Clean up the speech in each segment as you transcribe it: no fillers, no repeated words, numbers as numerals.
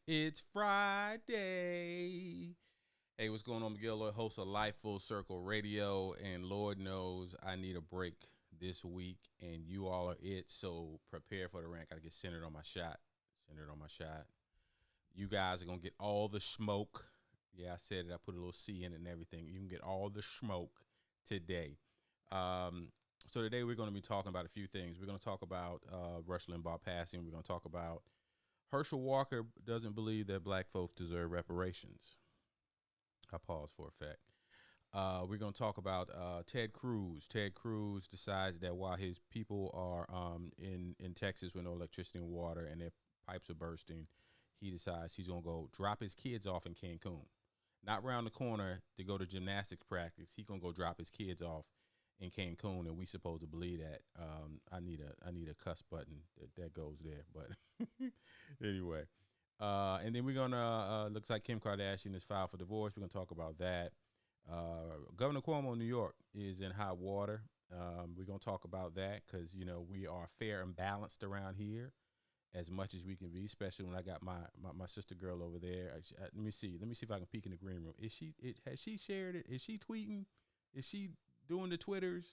It's Friday. Hey, what's going on, Miguel Lloyd, host of Life Full Circle Radio, and Lord knows I need a break this week, and you all are it. So prepare for the rant. Gotta get centered on my shot. Centered on my shot. You guys are gonna get all the smoke. Yeah, I said it. I put a little C in it and everything. You can get all the smoke today. Um, so today we're going to be talking about a few things. We're going to talk about Rush Limbaugh passing. We're going to talk about Herschel Walker doesn't believe that black folks deserve reparations. I pause for effect. We're going to talk about Ted Cruz. Ted Cruz decides that while his people are in Texas with no electricity and water and their pipes are bursting, he decides he's going to go drop his kids off in Cancun. Not round the corner to go to gymnastics practice. He's going to go drop his kids off in Cancun, and we supposed to believe that. I need a cuss button that goes there, but anyway. And then we're gonna looks like Kim Kardashian is filed for divorce. We're gonna talk about that. Governor Cuomo of New York is in hot water. We're gonna talk about that because we are fair and balanced around here as much as we can be, especially when I got my sister girl over there. Let me see if I can peek in the green room. Has she shared it? Is she tweeting? Is she doing the Twitters?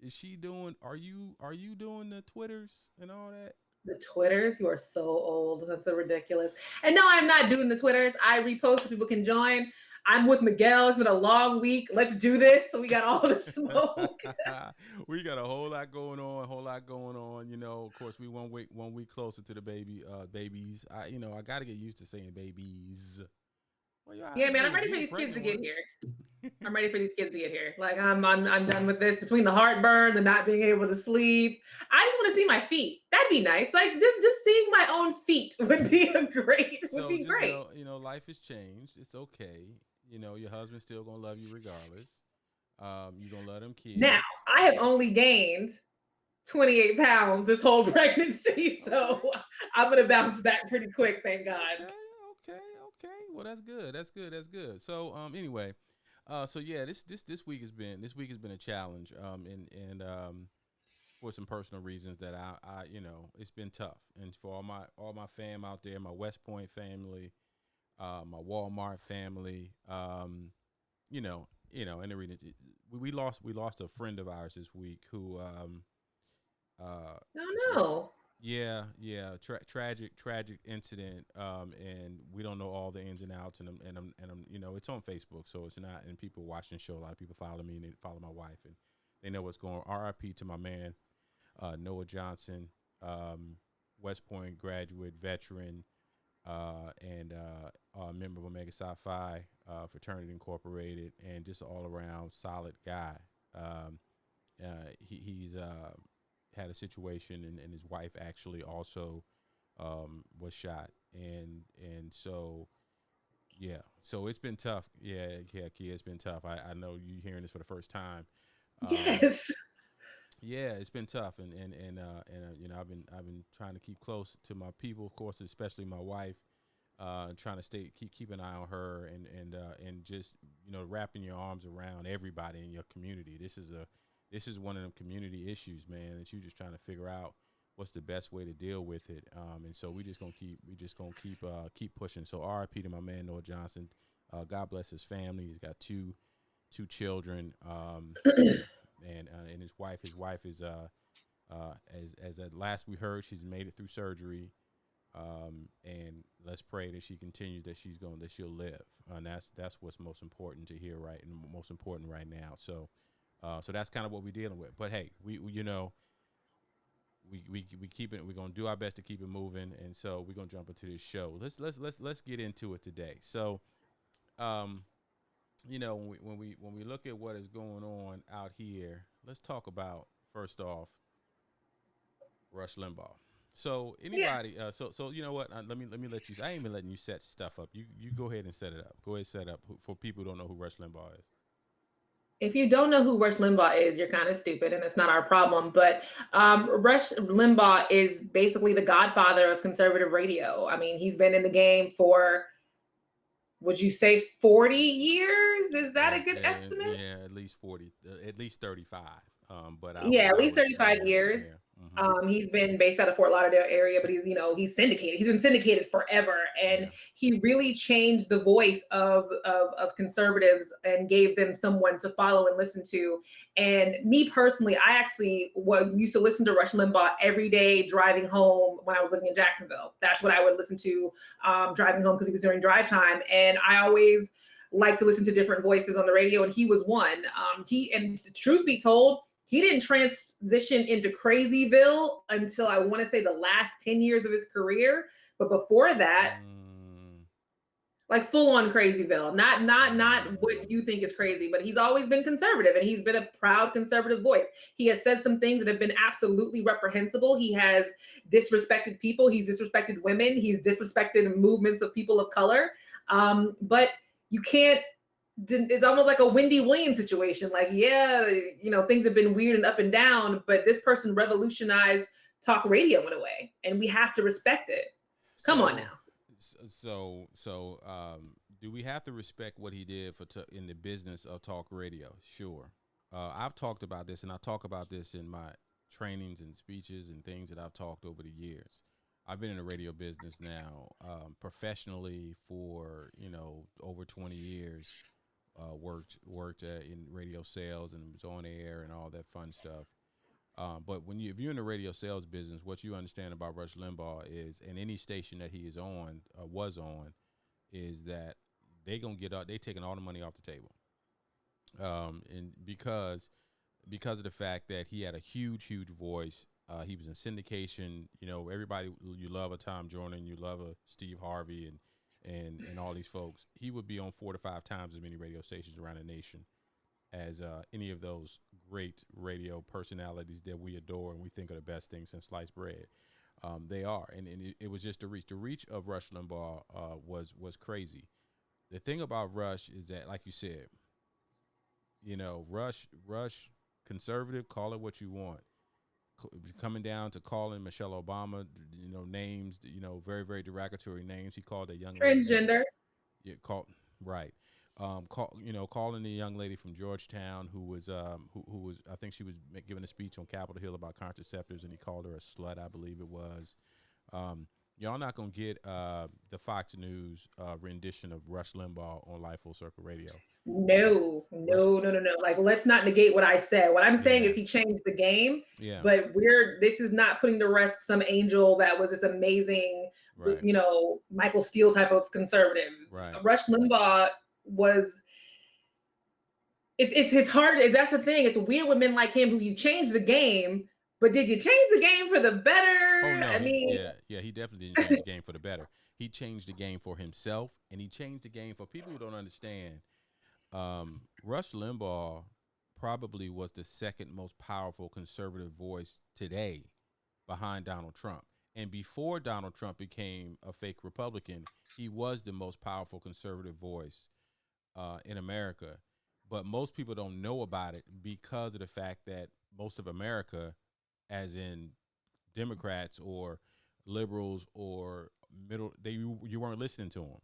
Is she doing? Are you doing the Twitters and all that? The Twitters, you are so old. That's so ridiculous. And no, I'm not doing the Twitters. I repost so people can join. I'm with Miguel. It's been a long week. Let's do this. So we got all the smoke. We got a whole lot going on. Whole lot going on. Of course, we one week closer to the babies. I got to get used to saying babies. Well, Yeah, man, I'm ready you for the these kids to pregnant get one. here. I'm ready for these kids to get here. Like I'm done with this. Between the heartburn, the not being able to sleep, I just want to see my feet. That'd be nice. Like just seeing my own feet would be would So be just great. know, life has changed. It's okay. Your husband's still gonna love you regardless. You gonna love them Now kids. I have only gained 28 pounds this whole pregnancy, Okay. so I'm gonna bounce back pretty quick. Thank God. Okay. Well, that's good. That's good. So, anyway, so yeah, this week has been a challenge. And for some personal reasons that it's been tough. And for all my fam out there, my West Point family, my Walmart family, and the reason we lost a friend of ours this week who uh Oh no. tragic incident, and we don't know all the ins and outs, and I'm it's on Facebook, so it's not, and people watching the show, a lot of people follow me and they follow my wife, and they know what's going on. RIP to my man, Noah Johnson, West Point graduate, veteran, and a member of Omega Psi Phi Fraternity Incorporated, and just all around solid guy. He's had a situation, and his wife actually also was shot, and so yeah, so it's been tough. Yeah, Kia, it's been tough. I know you hearing this for the first time. Um, Yes. yeah, it's been tough, and I've been trying to keep close to my people, of course, especially my wife. Trying to keep an eye on her, and just wrapping your arms around everybody in your community. This is one of them community issues, man, that you just trying to figure out what's the best way to deal with it. And so we just gonna keep pushing. So RIP to my man Noah Johnson. God bless his family. He's got two children. And his wife. His wife is as at last we heard, she's made it through surgery. And let's pray that she continues, that she'll live, and that's what's most important to hear, right, and most important right now. So that's kind of what we're dealing with. But hey, we keep it. We're gonna do our best to keep it moving, and so we're gonna jump into this show. Let's get into it today. So, um, when we look at what is going on out here, let's talk about, first off, Rush Limbaugh. So Yeah. anybody, so you know what? Let me let you. I ain't even letting you set stuff up. You go ahead and set it up. Go ahead, set up for people who don't know who Rush Limbaugh is. If you don't know who Rush Limbaugh is, you're kind of stupid, and it's not our problem. But Rush Limbaugh is basically the godfather of conservative radio. I mean, he's been in the game for, would you say, 40 years? Is that a good estimate? Yeah, at least 40, at least 35. But I would, Yeah, at I least would, 35 yeah, years. yeah. He's been based out of Fort Lauderdale area, but he's syndicated. He's been syndicated forever, and Yeah. he really changed the voice of conservatives and gave them someone to follow and listen to. And me personally, I actually used to listen to Rush Limbaugh every day driving home when I was living in Jacksonville. That's what I would listen to driving home because he was during drive time, and I always like to listen to different voices on the radio, and he was one. And truth be told, he didn't transition into Crazyville until I want to say the last 10 years of his career. But before that, like full on Crazyville, not what you think is crazy, but he's always been conservative and he's been a proud conservative voice. He has said some things that have been absolutely reprehensible. He has disrespected people. He's disrespected women. He's disrespected movements of people of color. But you can't, it's almost like a Wendy Williams situation. Like, yeah, things have been weird and up and down, but this person revolutionized talk radio in a way, and we have to respect it. Come on now. Do we have to respect what he did in the business of talk radio? Sure. I've talked about this, and I talk about this in my trainings and speeches and things that I've talked over the years. I've been in the radio business now professionally for over 20 years. Worked in radio sales and was on air and all that fun stuff. But if you're in the radio sales business, what you understand about Rush Limbaugh is, and any station that he is on, was on, is that they taking all the money off the table. And because of the fact that he had a huge voice, he was in syndication. Everybody, you love a Tom Jordan, you love a Steve Harvey, and all these folks. He would be on 4 to 5 times as many radio stations around the nation as any of those great radio personalities that we adore and we think are the best thing since sliced bread. They are, and it was just the reach of Rush Limbaugh was crazy. The thing about Rush is that, like you said, Rush conservative, call it what you want. Coming down to calling Michelle Obama, names, very, very derogatory names. He called a young transgender. Lady, right. Calling the young lady from Georgetown who was who was, I think she was giving a speech on Capitol Hill about contraceptives, and he called her a slut, I believe it was. Y'all not gonna get the Fox News rendition of Rush Limbaugh on Live Full Circle Radio. No. Like, let's not negate what I said. What I'm saying is he changed the game. Yeah. But this is not putting to rest some angel that was this amazing, right. Michael Steele type of conservative. Right. Rush Limbaugh was. It's hard. That's the thing. It's weird with men like him who you changed the game, but did you change the game for the better? Oh no. I mean, he definitely didn't change the game for the better. He changed the game for himself, and he changed the game for people who don't understand. Rush Limbaugh probably was the second most powerful conservative voice today, behind Donald Trump. And before Donald Trump became a fake Republican, he was the most powerful conservative voice in America. But most people don't know about it because of the fact that most of America, as in Democrats or liberals or you weren't listening to him.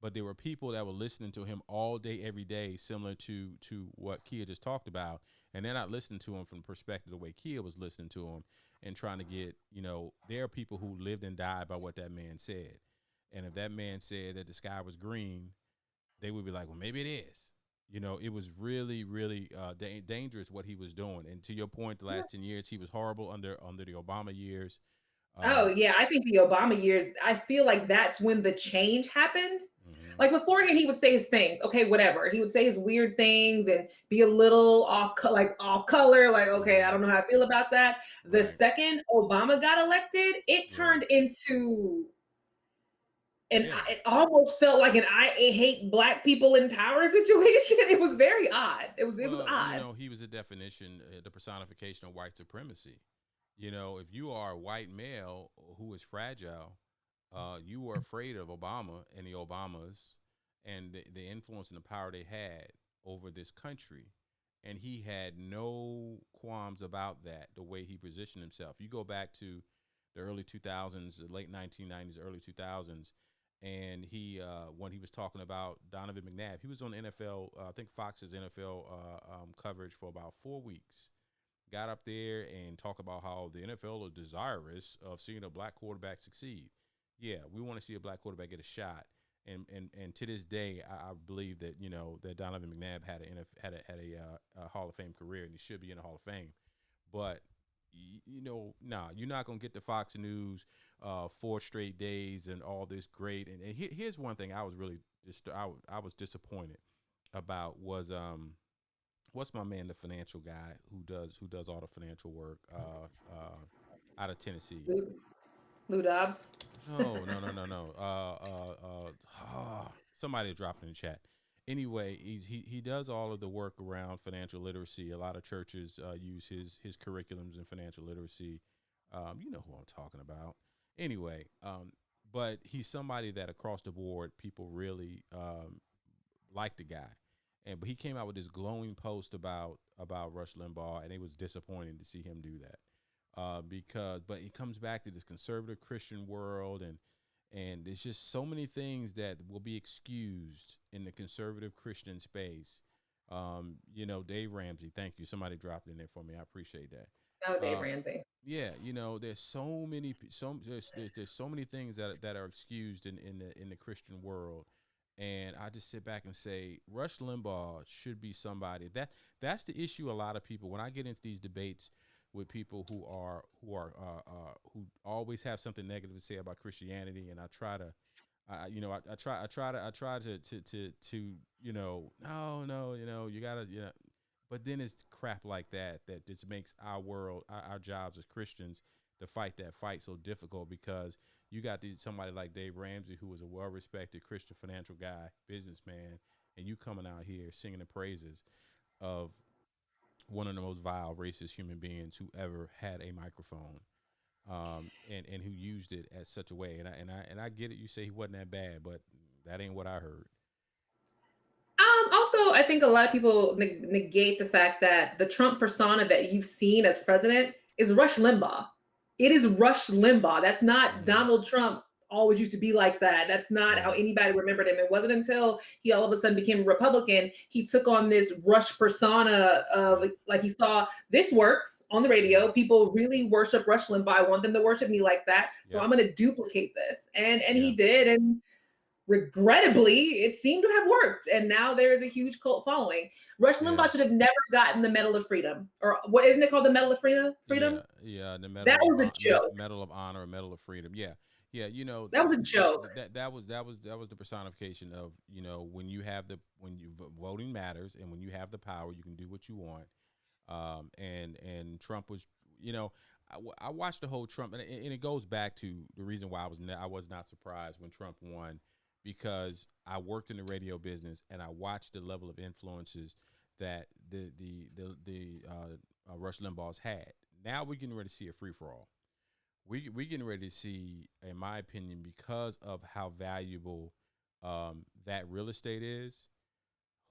But there were people that were listening to him all day, every day, similar to what Kia just talked about. And they're not listening to him from the perspective of the way Kia was listening to him and trying to get, there are people who lived and died by what that man said. And if that man said that the sky was green, they would be like, well, maybe it is. It was really, really dangerous what he was doing. And to your point, the last 10 years, he was horrible under the Obama years. Oh yeah, I think the Obama years, I feel like that's when the change happened. Mm-hmm. Like beforehand, he would say his things, okay, whatever. He would say his weird things and be a little off color, like, okay, I don't know how I feel about that. The second Obama got elected, it turned into, and it almost felt like an I hate black people in power situation. It was very odd. It was odd. He was a definition, the personification of white supremacy. If you are a white male who is fragile, you were afraid of Obama and the Obamas and the influence and the power they had over this country. And he had no qualms about that, the way he positioned himself. You go back to the early 2000s, the late 1990s, early 2000s, and he when he was talking about Donovan McNabb, he was on NFL, I think Fox's NFL coverage for about 4 weeks. got up there and talked about how the NFL is desirous of seeing a black quarterback succeed. Yeah, we want to see a black quarterback get a shot. And to this day, I believe that that Donovan McNabb had a Hall of Fame career, and he should be in the Hall of Fame. But nah, you're not gonna get the Fox News 4 straight days and all this great. And here's one thing I was really I was disappointed about was what's my man, the financial guy who does all the financial work out of Tennessee. Lou Dobbs. No, no, no, no, no. Somebody dropped in the chat. Anyway, he does all of the work around financial literacy. A lot of churches use his curriculums in financial literacy. You know who I'm talking about. Anyway, but he's somebody that across the board people really like the guy. But he came out with this glowing post about Rush Limbaugh, and it was disappointing to see him do that. But he comes back to this conservative Christian world, and there's just so many things that will be excused in the conservative Christian space. Dave Ramsey, thank you. Somebody dropped in there for me. I appreciate that. Oh, Dave Uh, Ramsey. yeah, there's so many there's so many things that are excused in the Christian world, and I just sit back and say Rush Limbaugh should be somebody that's the issue. A lot of people, when I get into these debates with people who always have something negative to say about Christianity, and I try to I try to no, no, you gotta, but then it's crap like that just makes our world, our jobs as Christians to fight that fight so difficult, because you got somebody like Dave Ramsey, who is a well-respected Christian financial guy, businessman, and you coming out here singing the praises of one of the most vile, racist human beings who ever had a microphone, and who used it as such a way. And I get it. You say he wasn't that bad, but that ain't what I heard. Also, I think a lot of people negate the fact that the Trump persona that you've seen as president is Rush Limbaugh. It is Rush Limbaugh. That's not Mm-hmm. Donald Trump. Always used to be like that. That's not how Right. anybody remembered him. It wasn't until he all of a sudden became a Republican, he took on this Rush persona of Yep. like he saw this works on the Mm-hmm. radio. People really worship Rush Limbaugh. I want them to worship me like that. So Yep. I'm going to duplicate this, and Yeah. he did. And regrettably, it seemed to have worked, and now there is a huge cult following. Rush Yeah. Limbaugh should have never gotten the Medal of Freedom, or what isn't it called, the Medal of Freedom? Yeah. Freedom? Yeah. The That was a joke. Medal of Honor, Medal of Freedom. Yeah. Yeah. That was a joke. That was the personification of, when you have voting matters, and when you have the power, you can do what you want. And Trump was, I watched the whole Trump, and it goes back to the reason why I was not surprised when Trump won, because I worked in the radio business, and I watched the level of influences that Rush Limbaugh's had. Now we're getting ready to see a free for all. We getting ready to see, in my opinion, because of how valuable that real estate is.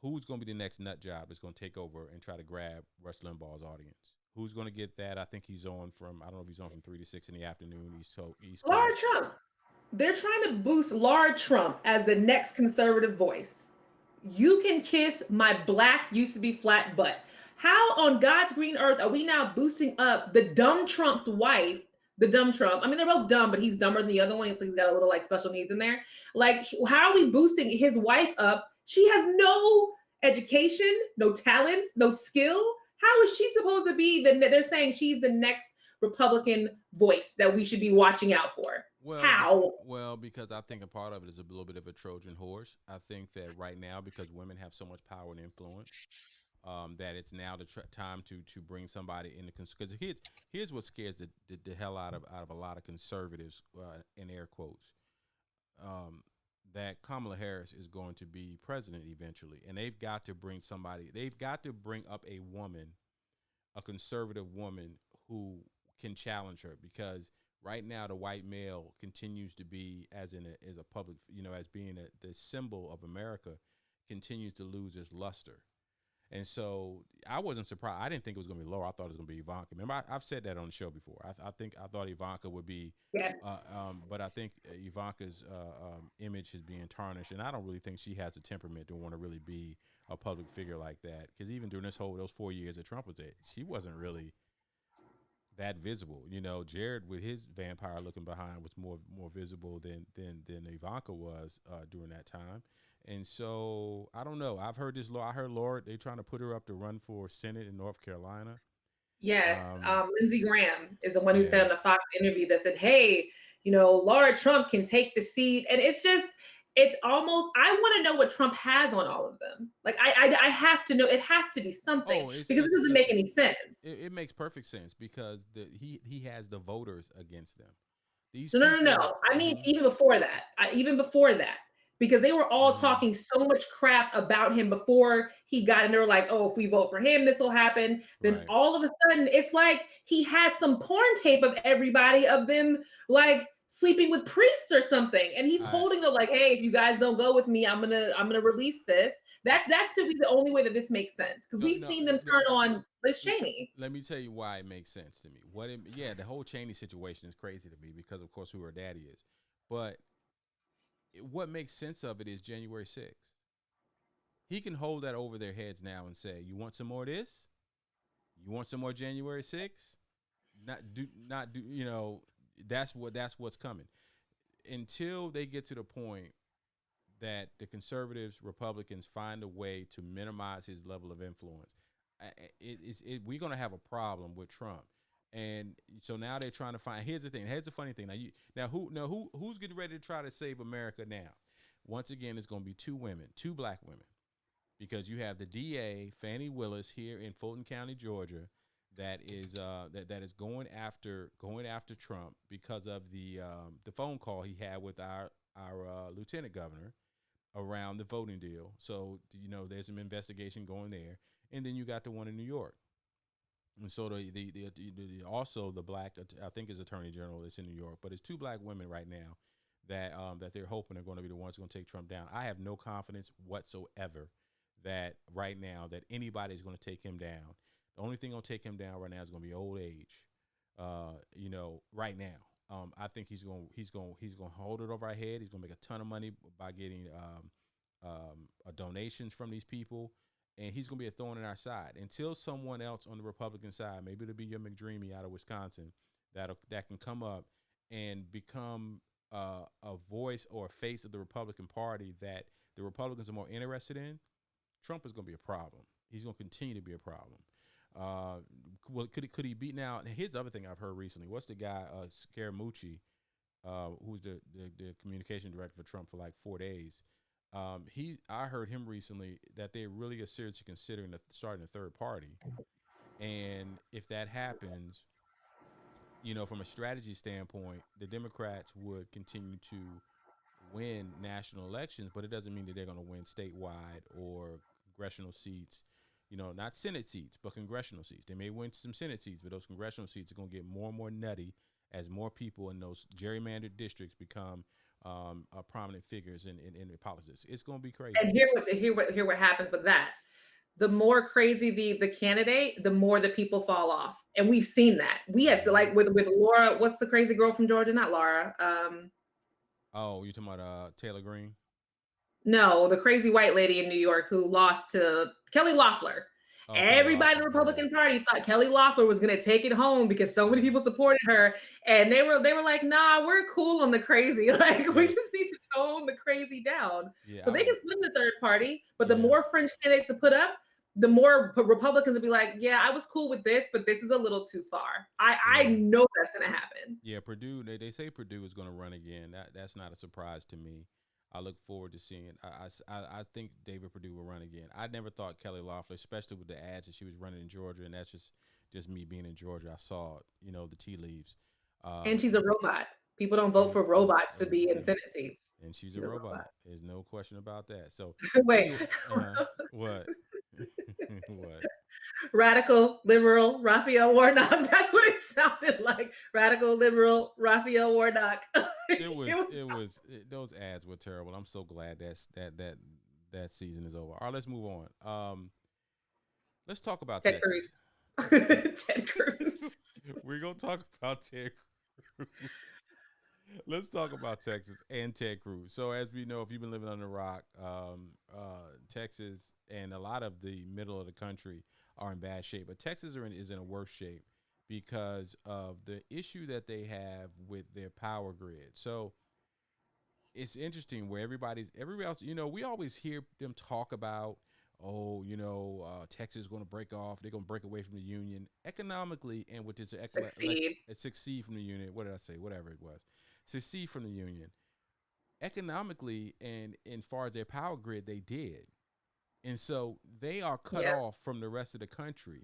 Who's going to be the next nut job that's going to take over and try to grab Rush Limbaugh's audience? Who's going to get that? I think he's on from, I don't know if he's on from 3 to 6 in the afternoon, East Laura Coast. Trump. They're trying to boost Laura Trump as the next conservative voice. You can kiss my black used to be flat butt. How on God's green earth are we now boosting up the dumb Trump's wife? The dumb Trump. I mean, they're both dumb, but he's dumber than the other one. He's got a little like special needs in there. Like, how are we boosting his wife up? She has no education, no talents, no skill. How is she supposed to be? They're saying she's the next Republican voice that we should be watching out for. Well, How? because I think a part of it is a little bit of a Trojan horse. I think that right now, because women have so much power and influence, that it's now the time to bring somebody in the, because here's what scares the hell out of a lot of conservatives, in air quotes, that Kamala Harris is going to be president eventually, and they've got to bring somebody. They've got to bring up a woman, a conservative woman who can challenge her, because right now the white male continues to be, as a public, as being the symbol of America, continues to lose its luster. And so I wasn't surprised. I didn't think it was going to be Laura. I thought it was going to be Ivanka. Remember, I've said that on the show before. I thought Ivanka would be, Yes. but I think Ivanka's image is being tarnished, and I don't really think she has a temperament to want to really be a public figure like that. Because even during those 4 years that Trump was there, she wasn't really. that visible. You know, Jared with his vampire looking behind was more visible than Ivanka was during that time. And so I don't know. I've heard this. I heard Laura. They trying to put her up to run for Senate in North Carolina. Yes, Lindsey Graham is the one who said Yeah. on the Fox interview that said, "Hey, Laura Trump can take the seat," and it's almost. I want to know what Trump has on all of them. Like I have to know. It has to be something Oh, because it doesn't make any sense. it makes perfect sense because he has the voters against them. These No, no, no, people. no. I mean, even before that, because they were all Mhm. talking so much crap about him before he got in. They were like, "Oh, if we vote for him, this will happen." Then Right. all of a sudden, it's like he has some porn tape of everybody of them like sleeping with priests or something, and he's I holding the like, "Hey, if you guys don't go with me, I'm gonna release this." That's to be the only way that this makes sense because no we've no. seen them turn on Liz Cheney. Let me tell you why it makes sense to me. Yeah, the whole Cheney situation is crazy to me because, of course, who her daddy is. But what makes sense of it is January 6th. He can hold that over their heads now and say, "You want some more of this? You want some more January 6th? Not do. That's what's coming until they get to the point that the conservatives, Republicans find a way to minimize his level of influence. We're going to have a problem with Trump. And so now they're trying to find. Here's the thing. Here's the funny thing. Who's getting ready to try to save America now? Once again, it's going to be two black women, because you have the DA Fannie Willis here in Fulton County, Georgia, that is going after Trump because of the phone call he had with our lieutenant governor around the voting deal. So there's some investigation going there, and then you got the one in New York. And so also the black, I think, is Attorney General that's in New York, but it's two black women right now that they're hoping are going to be the ones going to take Trump down. I have no confidence whatsoever that right now that anybody is going to take him down. The only thing going to take him down right now is going to be old age. Right now, I think he's going to hold it over our head. He's going to make a ton of money by getting donations from these people, and he's going to be a thorn in our side until someone else on the Republican side, maybe it'll be your McDreamy out of Wisconsin, that can come up and become a voice or a face of the Republican Party that the Republicans are more interested in. Trump is going to be a problem. He's going to continue to be a problem. Well, could he beat now? Here's the other thing I've heard recently. What's the guy, Scaramucci, who's the communication director for Trump for like 4 days? I heard him recently that they really are seriously considering starting a third party, and if that happens, from a strategy standpoint, the Democrats would continue to win national elections, but it doesn't mean that they're going to win statewide or congressional seats. Not Senate seats, but congressional seats. They may win some Senate seats, but those congressional seats are going to get more and more nutty as more people in those gerrymandered districts become prominent figures in the politics. It's going to be crazy. And hear what happens with that. The more crazy the candidate, the more the people fall off, and we've seen that. We have so like with Laura. What's the crazy girl from Georgia? Not Laura. Oh, you're talking about Taylor Greene? No, the crazy white lady in New York who lost to Kelly Loeffler. Oh, Kelly Everybody in the Loeffler, Republican Party thought Kelly Loeffler was going to take it home because so many people supported her, and they were like, "Nah, we're cool on the crazy. Like, we just need to tone the crazy down." Yeah, So they can split in the third party, but the Yeah. more fringe candidates to put up, the more Republicans will be like, "Yeah, I was cool with this, but this is a little too far." I know that's going to happen. Yeah, Purdue. They say Purdue is going to run again. That's not a surprise to me. I look forward to seeing it. I think David Perdue will run again. I never thought Kelly Loeffler, especially with the ads that she was running in Georgia, and that's just me being in Georgia. I saw the tea leaves. And she's a robot. People don't vote for robots to be in and, Senate seats. and she's She's a a robot. robot. There's no question about that. So Wait, anyway, what? What? radical liberal Raphael Warnock. That's what it sounded like. Radical liberal Raphael Warnock. Those ads were terrible. I'm so glad that season is over. All right, let's move on. Let's talk about Ted Texas. Cruz. Ted Cruz. We're gonna talk about Ted Cruz. Let's talk about Texas and Ted Cruz. So, as we know, if you've been living under a rock, Texas and a lot of the middle of the country are in bad shape. But Texas is in a worse shape because of the issue that they have with their power grid. So it's interesting where everybody else, we always hear them talk about, oh, Texas is going to break off. They're going to break away from the union economically, and with this succeed from the union. What did I say? Whatever it was, succeed from the union economically, and as far as their power grid, they did, and so they are cut off from the rest of the country.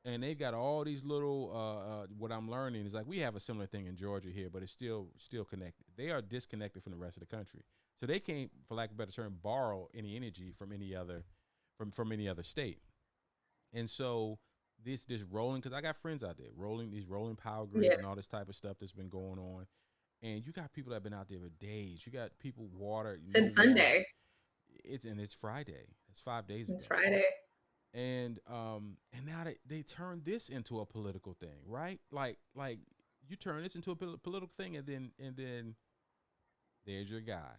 And they've got all these little. What I'm learning is like we have a similar thing in Georgia here, but it's still connected. They are disconnected from the rest of the country, so they can't, for lack of a better term, borrow any energy from any other any other state. And so this rolling, because I got friends out there rolling power grids and all this type of stuff that's been going on. And you got people that have been out there for days. You got people since Sunday. It's Friday. It's 5 days ago. It's Friday. And now they turn this into a political thing, right? Like you turn this into a political thing, and then there's your guy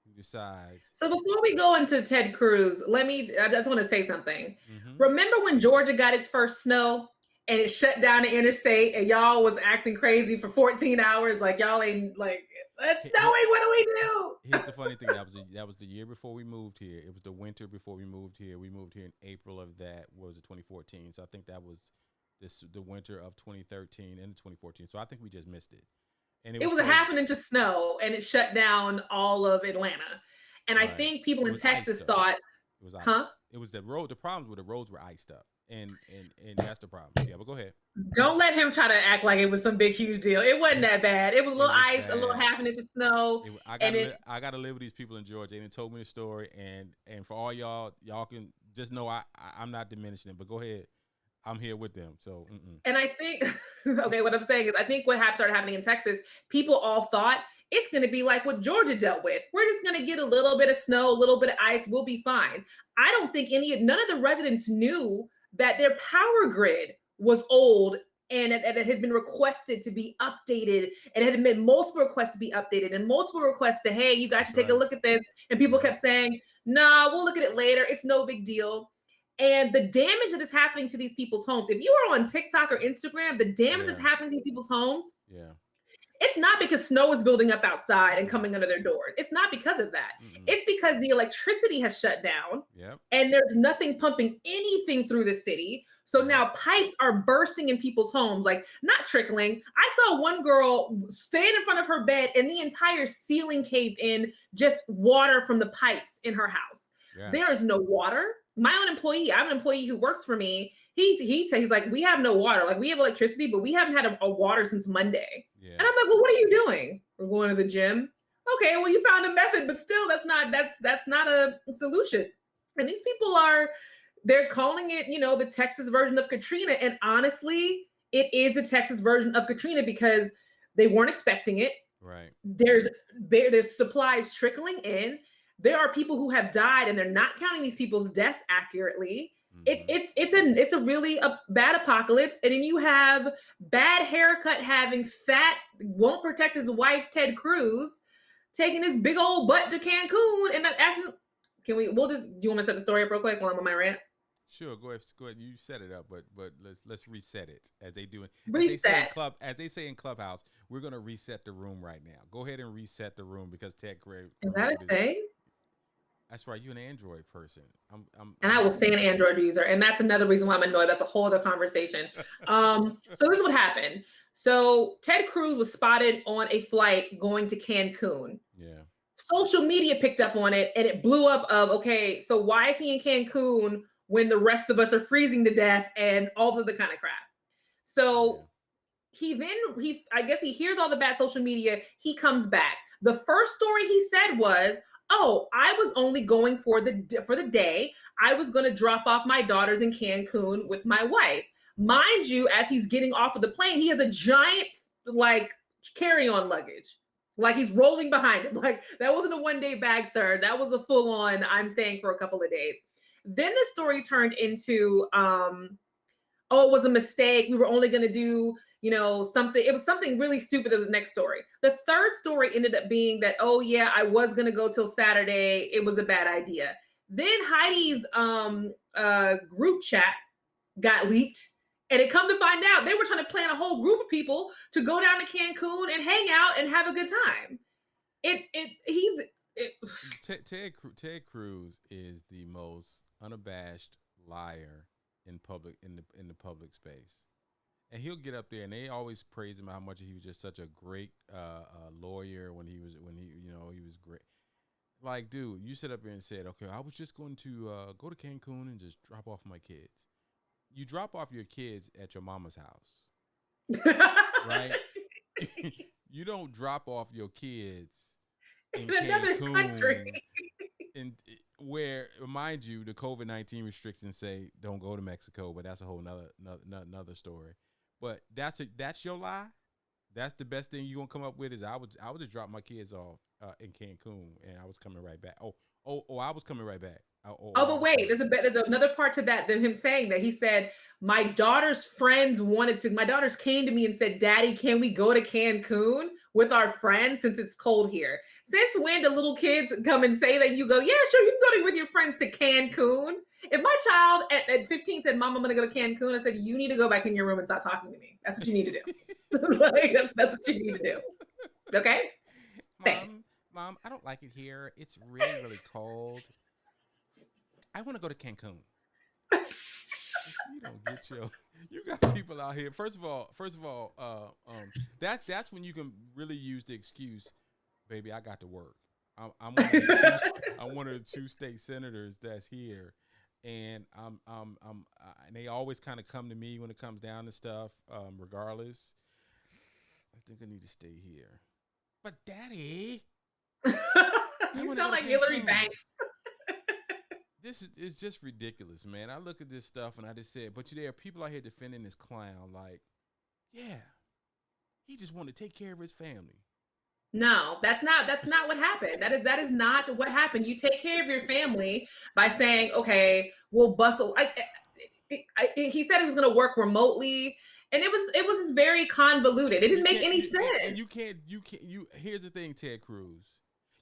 who decides. So before we go into Ted Cruz, I just want to say something. Mm-hmm. Remember when Georgia got its first snow and it shut down the interstate and y'all was acting crazy for 14 hours? Like y'all ain't like, it's snowing, what do we do? Here's the funny thing. That was the year before we moved here. It was the winter before we moved here. We moved here in April of that, what was it, 2014. So I think that was the winter of 2013 and 2014. So I think we just missed it. And it was a half an inch of snow and it shut down all of Atlanta. And right. I think people in Texas thought, it was ice. It was the road. The problems with the roads were iced up. And that's the problem. Yeah, but go ahead. Don't let him try to act like it was some big, huge deal. It wasn't that bad. It was a little ice, bad. A little half an inch of snow. I got to live with these people in Georgia. They told me the story. And for all y'all can just know I'm not diminishing it. But go ahead. I'm here with them. So, And I think, okay, what I'm saying is I think what started happening in Texas, people all thought it's going to be like what Georgia dealt with. We're just going to get a little bit of snow, a little bit of ice. We'll be fine. I don't think none of the residents knew that their power grid was old and it had been requested to be updated, and it had been multiple requests to be updated and multiple requests to, hey, you guys should take a look at this. And people kept saying, nah, we'll look at it later. It's no big deal. And the damage that is happening to these people's homes, if you are on TikTok or Instagram, the damage that's happening to people's homes, it's not because snow is building up outside and coming under their door. It's not because of that. It's because the electricity has shut down and there's nothing pumping anything through the city. So now pipes are bursting in people's homes, like not trickling. I saw one girl stand in front of her bed and the entire ceiling caved in, just water from the pipes in her house. Yeah. There is no water. My own employee, I have an employee who works for me. He's like, we have no water. Like we have electricity, but we haven't had a water since Monday. Yeah. And I'm like, well, what are you doing? We're going to the gym. Okay, well, you found a method, but still that's not a solution. And these people they're calling it, the Texas version of Katrina. And honestly, it is a Texas version of Katrina because they weren't expecting it. Right. There's supplies trickling in. There are people who have died and they're not counting these people's deaths accurately. It's a really bad apocalypse. And then you have bad haircut having fat, won't protect his wife, Ted Cruz, taking his big old butt to Cancun. And actually, do you want to set the story up real quick while I'm on my rant? Sure, go ahead. You set it up, but let's reset it as they do. As they say in Clubhouse, we're gonna reset the room right now. Go ahead and reset the room because Ted Cruz. Is that a thing? That's right. You're an Android person. And I will stay an Android user. And that's another reason why I'm annoyed. That's a whole other conversation. So this is what happened. So Ted Cruz was spotted on a flight going to Cancun. Yeah. Social media picked up on it and it blew up okay, so why is he in Cancun when the rest of us are freezing to death and all of the kind of crap? So I guess he hears all the bad social media. He comes back. The first story he said was, oh, I was only going for the day. I was going to drop off my daughters in Cancun with my wife. Mind you, as he's getting off of the plane, he has a giant, carry-on luggage. Like he's rolling behind him. Like that wasn't a one-day bag, sir. That was a full-on, I'm staying for a couple of days. Then the story turned into, it was a mistake. We were only going to do something. It was something really stupid. That was the next story. The third story ended up being that, oh yeah, I was going to go till Saturday. It was a bad idea. Then Heidi's group chat got leaked And it come to find out, they were trying to plan a whole group of people to go down to Cancun and hang out and have a good time. Ted Cruz is the most unabashed liar in the public space, and he'll get up there and they always praise him how much he was just such a great lawyer when he was great. Like, dude, you sit up here and said, okay, I was just going to go to Cancun and just drop off my kids. You drop off your kids at your mama's house, right? You don't drop off your kids in another Cancun, country. Where, mind you, the COVID-19 restrictions say don't go to Mexico, but that's a whole another story. But that's your lie. That's the best thing you're gonna come up with is I would just drop my kids off in Cancun and I was coming right back. I was coming right back. But wait, there's another part to that than him saying that. He said, my daughter's daughters came to me and said, Daddy, can we go to Cancun with our friends since it's cold here? Since when do little kids come and say that? You go, yeah, sure, you can go with your friends to Cancun. If my child at 15 said, Mom, I'm going to go to Cancun, I said, you need to go back in your room and stop talking to me. That's what you need to do. Like, that's what you need to do. Okay? Thanks. Mom, I don't like it here. It's really, really cold. I want to go to Cancun. You don't get you got people out here. First of all, that's when you can really use the excuse, baby, I got to work. I'm one of the two state senators that's here, and and they always kind of come to me when it comes down to stuff. Regardless, I think I need to stay here. But Daddy, you sound like Hillary Banks. This is just ridiculous, man. I look at this stuff and I just said, but there are people out here defending this clown. Like, yeah, he just wanted to take care of his family. No, that's not what happened. That is not what happened. You take care of your family by saying, okay, we'll bustle. He said he was going to work remotely, and it was just very convoluted. It didn't make any sense. And you can't. Here's the thing, Ted Cruz.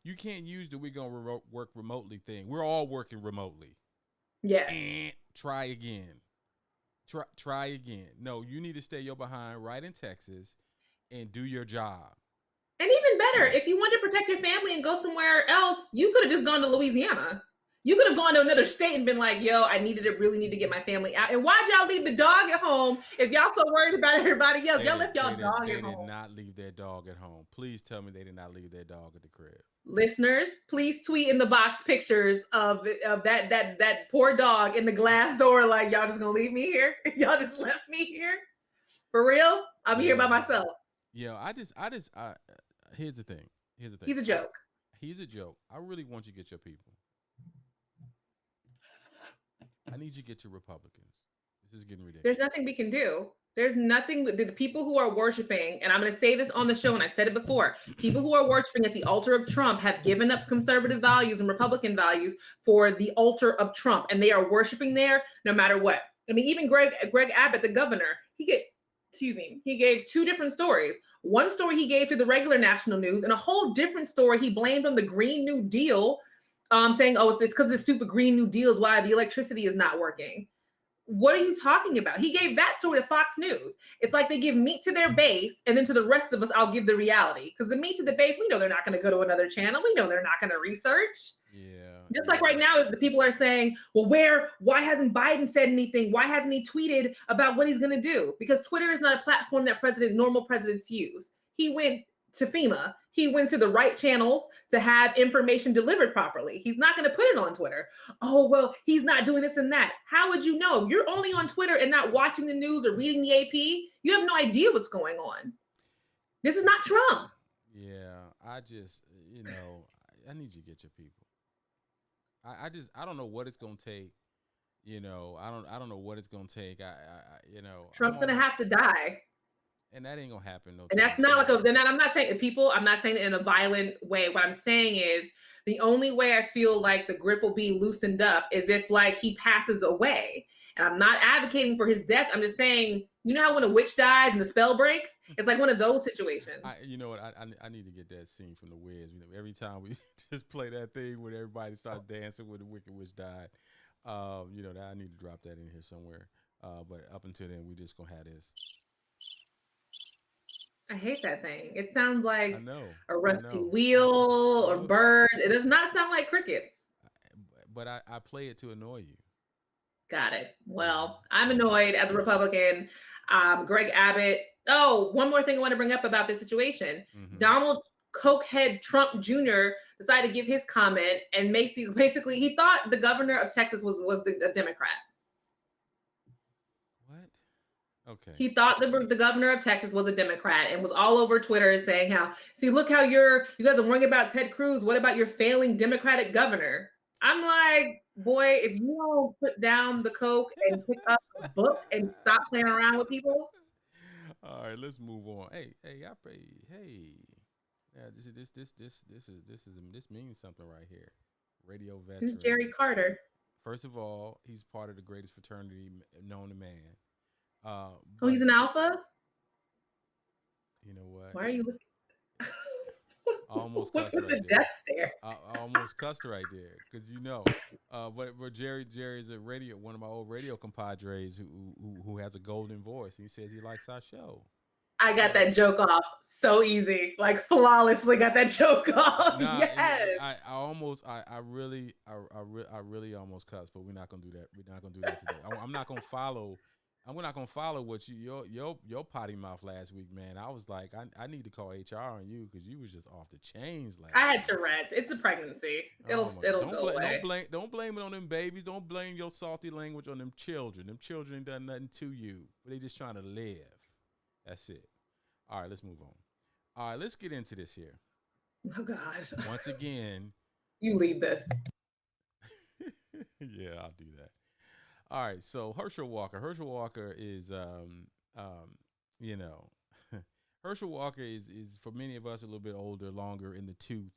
You can't use the "we're gonna work remotely" thing. We're all working remotely. Yes. And try again. Try again. No, you need to stay your behind right in Texas and do your job. And even better, if you wanted to protect your family and go somewhere else, you could have just gone to Louisiana. You could have gone to another state and been like, yo, I really need to get my family out. And why'd y'all leave the dog at home if y'all so worried about everybody else? Y'all left y'all dog at home. They did not leave their dog at home. Please tell me they did not leave their dog at the crib. Listeners, please tweet in the box pictures of that poor dog in the glass door. Like, y'all just gonna leave me here? Y'all just left me here? For real? I'm here by myself. Yeah, here's the thing. He's a joke. He's a joke. I really want you to get your people. I need you to get your Republicans. This is getting ridiculous. There's nothing we can do. There's nothing. The people who are worshiping, and I'm going to say this on the show, and I said it before, people who are worshiping at the altar of Trump have given up conservative values and Republican values for the altar of Trump, and they are worshiping there no matter what. I mean, even Greg Abbott, the governor, he gave two different stories. One story he gave to the regular national news, and a whole different story he blamed on the Green New Deal, saying, oh, it's because of the stupid Green New Deal is why the electricity is not working. What are you talking about? He gave that story to Fox News. It's like they give meat to their base, and then to the rest of us, I'll give the reality. Because the meat to the base, we know they're not going to go to another channel. We know they're not going to research. Yeah. Just like right now, the people are saying, well, why hasn't Biden said anything? Why hasn't he tweeted about what he's going to do? Because Twitter is not a platform that normal presidents use. He went to FEMA. He went to the right channels to have information delivered properly. He's not going to put it on Twitter. Oh, well, he's not doing this and that. How would you know? If you're only on Twitter and not watching the news or reading the AP, you have no idea what's going on. This is not Trump. Yeah, I just, I need you to get your people. I don't know what it's going to take. I don't know what it's going to take. Trump's going to have to die. And that ain't gonna happen. No, and that's not I'm not saying it in a violent way. What I'm saying is the only way I feel like the grip will be loosened up is if like he passes away. And I'm not advocating for his death. I'm just saying, you know how when a witch dies and the spell breaks? It's like one of those situations. You know what? I need to get that scene from The Wiz. Every time we just play that thing when everybody starts dancing when the Wicked Witch died. That I need to drop that in here somewhere. But up until then, we just gonna have this. I hate that thing. It sounds I like know, a I rusty know. wheel or Look, bird. It does not sound like crickets. but I play it to annoy you. Got it. Well, I'm Mm-hmm. annoyed as a Republican. Greg Abbott. Oh, one more thing I want to bring up about this situation. Mm-hmm. Donald Cokehead Trump Jr. decided to give his comment, and basically he thought the governor of Texas was a Democrat. What? Okay. He thought the governor of Texas was a Democrat and was all over Twitter saying how, see, look how you guys are worrying about Ted Cruz. What about your failing Democratic governor? I'm like, boy, if you don't put down the coke and pick up a book and stop playing around with people. All right, let's move on. Hey, I pray. Hey, yeah, this means something right here. Radio Who's veteran. Jerry Carter? First of all, he's part of the greatest fraternity known to man. Oh, he's But an alpha? you know what? Why are you looking? I almost What's cussed with right the there. death stare? I almost cussed right there because but Jerry's a one of my old radio compadres who has a golden voice. He says he likes our show. I got that joke off so easy, like flawlessly got that joke off. Nah, Yes. I really almost cussed, but we're not gonna do that. We're not gonna do that today. I'm not gonna follow. I'm not gonna follow what your potty mouth last week, man. I was like, I need to call HR on you because you was just off the chains last. I had Tourette's. It's the pregnancy. It'll go away. Don't blame it on them babies. Don't blame your salty language on them children. Them children ain't done nothing to you, but they just trying to live. That's it. All right, let's move on. All right, let's get into this here. Oh God. Once again, you lead this. Yeah, I'll do that. All right, so Herschel Walker. Herschel Walker is you know, Herschel Walker is for many of us a little bit older, longer in the tooth.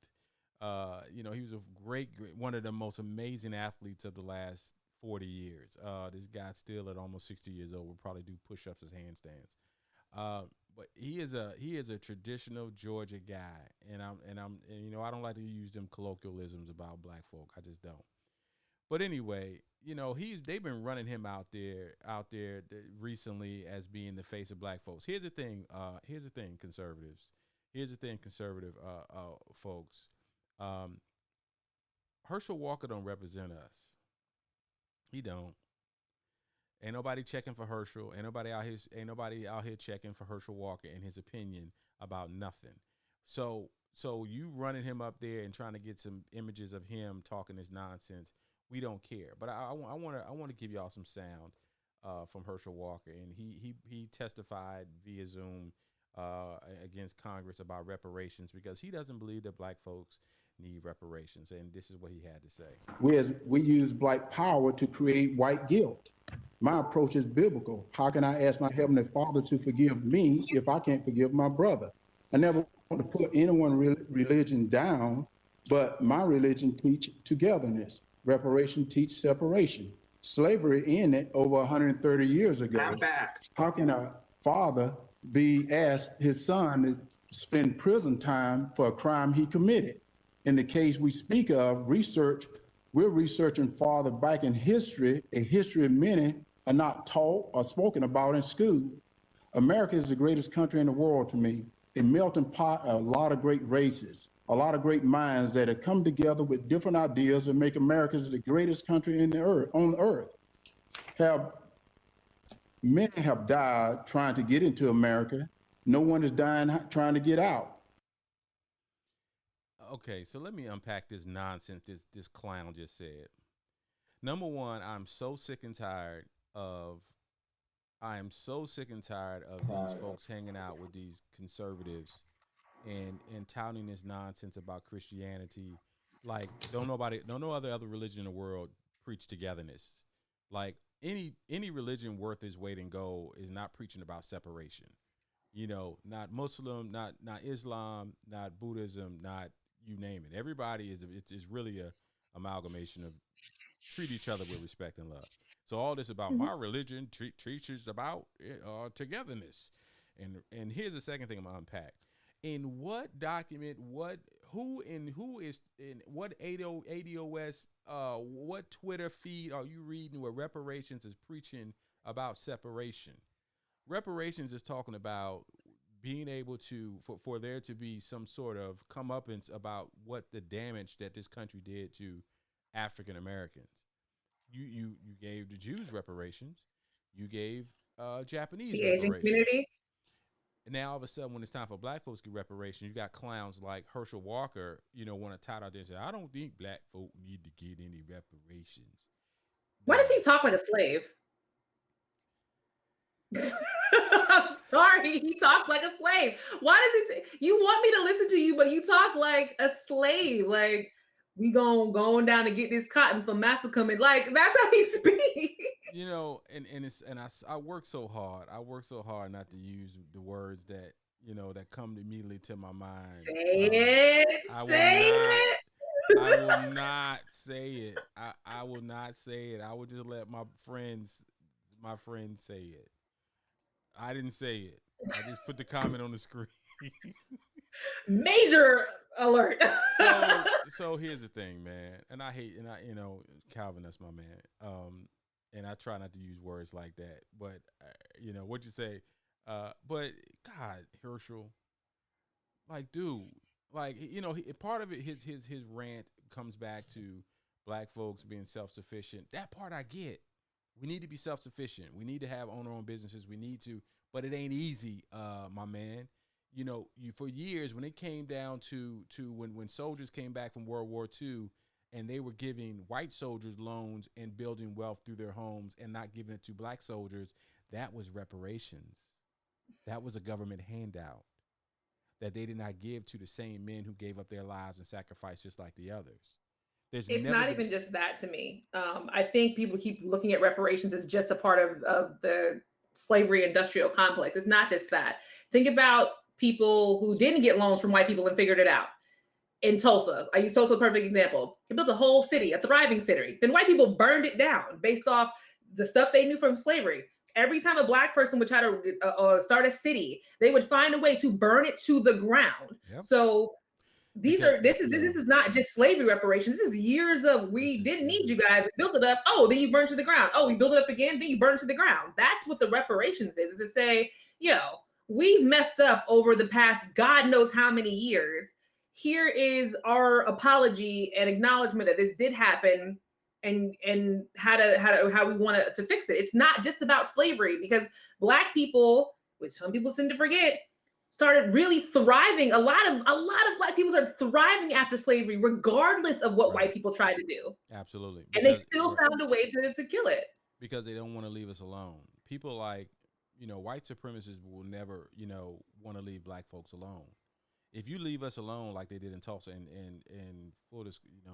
He was a great, one of the most amazing athletes of the last 40 years. This guy still at almost 60 years old will probably do push-ups as handstands. But he is a traditional Georgia guy, and I don't like to use them colloquialisms about black folk. I just don't. But anyway, they've been running him out there recently as being the face of black folks. Here's the thing, conservatives. Here's the thing, conservative folks. Herschel Walker don't represent us. He don't. Ain't nobody checking for Herschel. Ain't nobody out here checking for Herschel Walker and his opinion about nothing. So you running him up there and trying to get some images of him talking this nonsense. We don't care. But I want to give y'all some sound from Herschel Walker, and he testified via Zoom against Congress about reparations because he doesn't believe that black folks need reparations, and this is what he had to say. We use black power to create white guilt. My approach is biblical. How can I ask my Heavenly Father to forgive me if I can't forgive my brother? I never want to put anyone's religion down, but my religion teaches togetherness. Reparation teaches separation. Slavery ended over 130 years ago. I'm back. How can a father be asked his son to spend prison time for a crime he committed? In the case we speak of, we're researching farther back in history, a history many are not taught or spoken about in school. America is the greatest country in the world to me, a melting pot of a lot of great races, a lot of great minds that have come together with different ideas and make America the greatest country on earth. Many have died trying to get into America. No one is dying trying to get out. Okay, so let me unpack this nonsense this clown just said. Number one, I am so sick and tired of these folks hanging out with these conservatives and touting this nonsense about Christianity. Like, don't no other religion in the world preach togetherness. Like any religion worth its weight in gold is not preaching about separation. Not Muslim, not Islam, not Buddhism, not you name it. Everybody is really a amalgamation of treat each other with respect and love. So all this about my religion teaches about togetherness. And here's the second thing I'm gonna unpack. In what document, who is in what ADOS, what Twitter feed are you reading where Reparations is preaching about separation? Reparations is talking about being able to, for there to be some sort of comeuppance about what the damage that this country did to African Americans. You gave the Jews reparations. You gave Japanese The Asian reparations. community. And now all of a sudden, when it's time for black folks to get reparations, you got clowns like Herschel Walker, want to tout out there and say, I don't think black folk need to get any reparations. Why does he talk like a slave? I'm sorry, he talked like a slave. Why does he you want me to listen to you, but you talk like a slave? Like, we going down to get this cotton for Massacum, and like that's how he speaks. I work so hard. I work so hard not to use the words that that come immediately to my mind. Say it. I will not say it. I will not say it. I will just let my friends say it. I didn't say it. I just put the comment on the screen. Major alert. So here's the thing, man. And Calvin, that's my man. And I try not to use words like that. But what'd you say? But God, Herschel, like, dude, like, part of it, his rant comes back to black folks being self-sufficient. That part I get. We need to be self-sufficient. We need to have owner-owned businesses. We need to, but it ain't easy, my man. For years when it came down to when soldiers came back from World War II and they were giving white soldiers loans and building wealth through their homes and not giving it to black soldiers, that was reparations. That was a government handout that they did not give to the same men who gave up their lives and sacrificed just like the others. It's not even just that to me. I think people keep looking at reparations as just a part of the slavery industrial complex. It's not just that. Think about people who didn't get loans from white people and figured it out. In Tulsa, I use Tulsa as a perfect example. They built a whole city, a thriving city. Then white people burned it down based off the stuff they knew from slavery. Every time a black person would try to start a city, they would find a way to burn it to the ground. Yep. So this is not just slavery reparations. This is years of we didn't need you guys. We built it up. Oh, then you burned to the ground. Oh, we built it up again. Then you burned to the ground. That's what the reparations is to say, we've messed up over the past God knows how many years. Here is our apology and acknowledgement that this did happen, and how we want to fix it. It's not just about slavery, because black people, which some people seem to forget, started really thriving. A lot of black people started thriving after slavery, regardless of what white people tried to do. Absolutely. And they still found a way to kill it. Because they don't want to leave us alone. People like, white supremacists will never, want to leave black folks alone. If you leave us alone like they did in Tulsa, and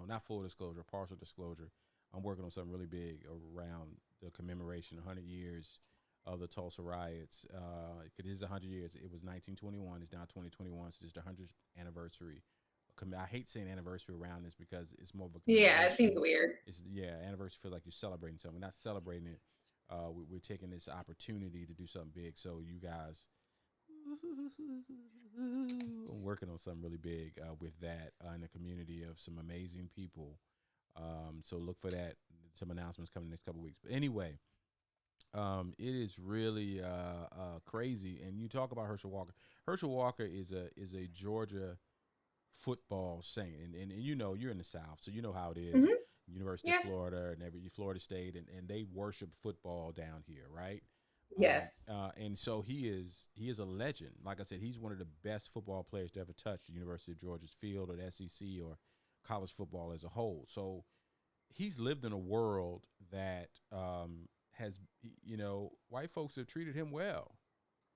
not full disclosure, partial disclosure, I'm working on something really big around the commemoration, 100 years of the Tulsa riots. It is 100 years. It was 1921. It's now 2021. So it's the 100th anniversary. I hate saying anniversary around this because it's more of a it seems weird. Anniversary feels like you're celebrating something. We're not celebrating it. We're taking this opportunity to do something big. So you guys, I'm working on something really big with that in a community of some amazing people. So look for that. Some announcements coming in the next couple of weeks. But anyway, it is really crazy. And you talk about Herschel Walker. Herschel Walker is a Georgia football saint, and you're in the South, so you know how it is. Mm-hmm. University of Florida and Florida State, and they worship football down here, right? Yes. And so he is a legend. Like I said, he's one of the best football players to ever touch the University of Georgia's field or the SEC or college football as a whole. So he's lived in a world that has, white folks have treated him well.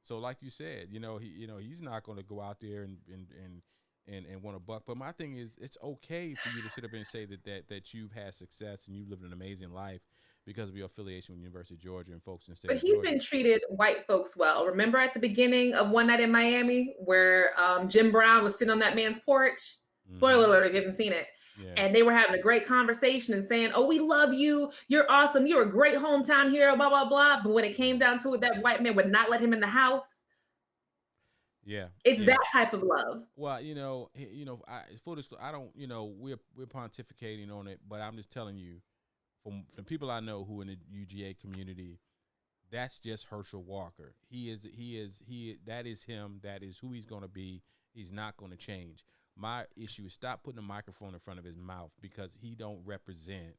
So like you said, he's not going to go out there and want a buck. But my thing is, it's okay for you to sit up and say that you've had success and you've lived an amazing life because of your affiliation with the University of Georgia and folks in the state. But he's been treated white folks well. Remember at the beginning of One Night in Miami where Jim Brown was sitting on that man's porch? Spoiler alert if you haven't seen it. Yeah. And they were having a great conversation and saying, oh, we love you. You're awesome. You're a great hometown hero, blah, blah, blah. But when it came down to it, that white man would not let him in the house. Yeah. It's Yeah. that type of love. Well, full disclosure, I don't, we're pontificating on it, but I'm just telling you, from the people I know who in the UGA community, that's just Herschel Walker. That is him. That is who he's going to be. He's not going to change. My issue is stop putting a microphone in front of his mouth, because he don't represent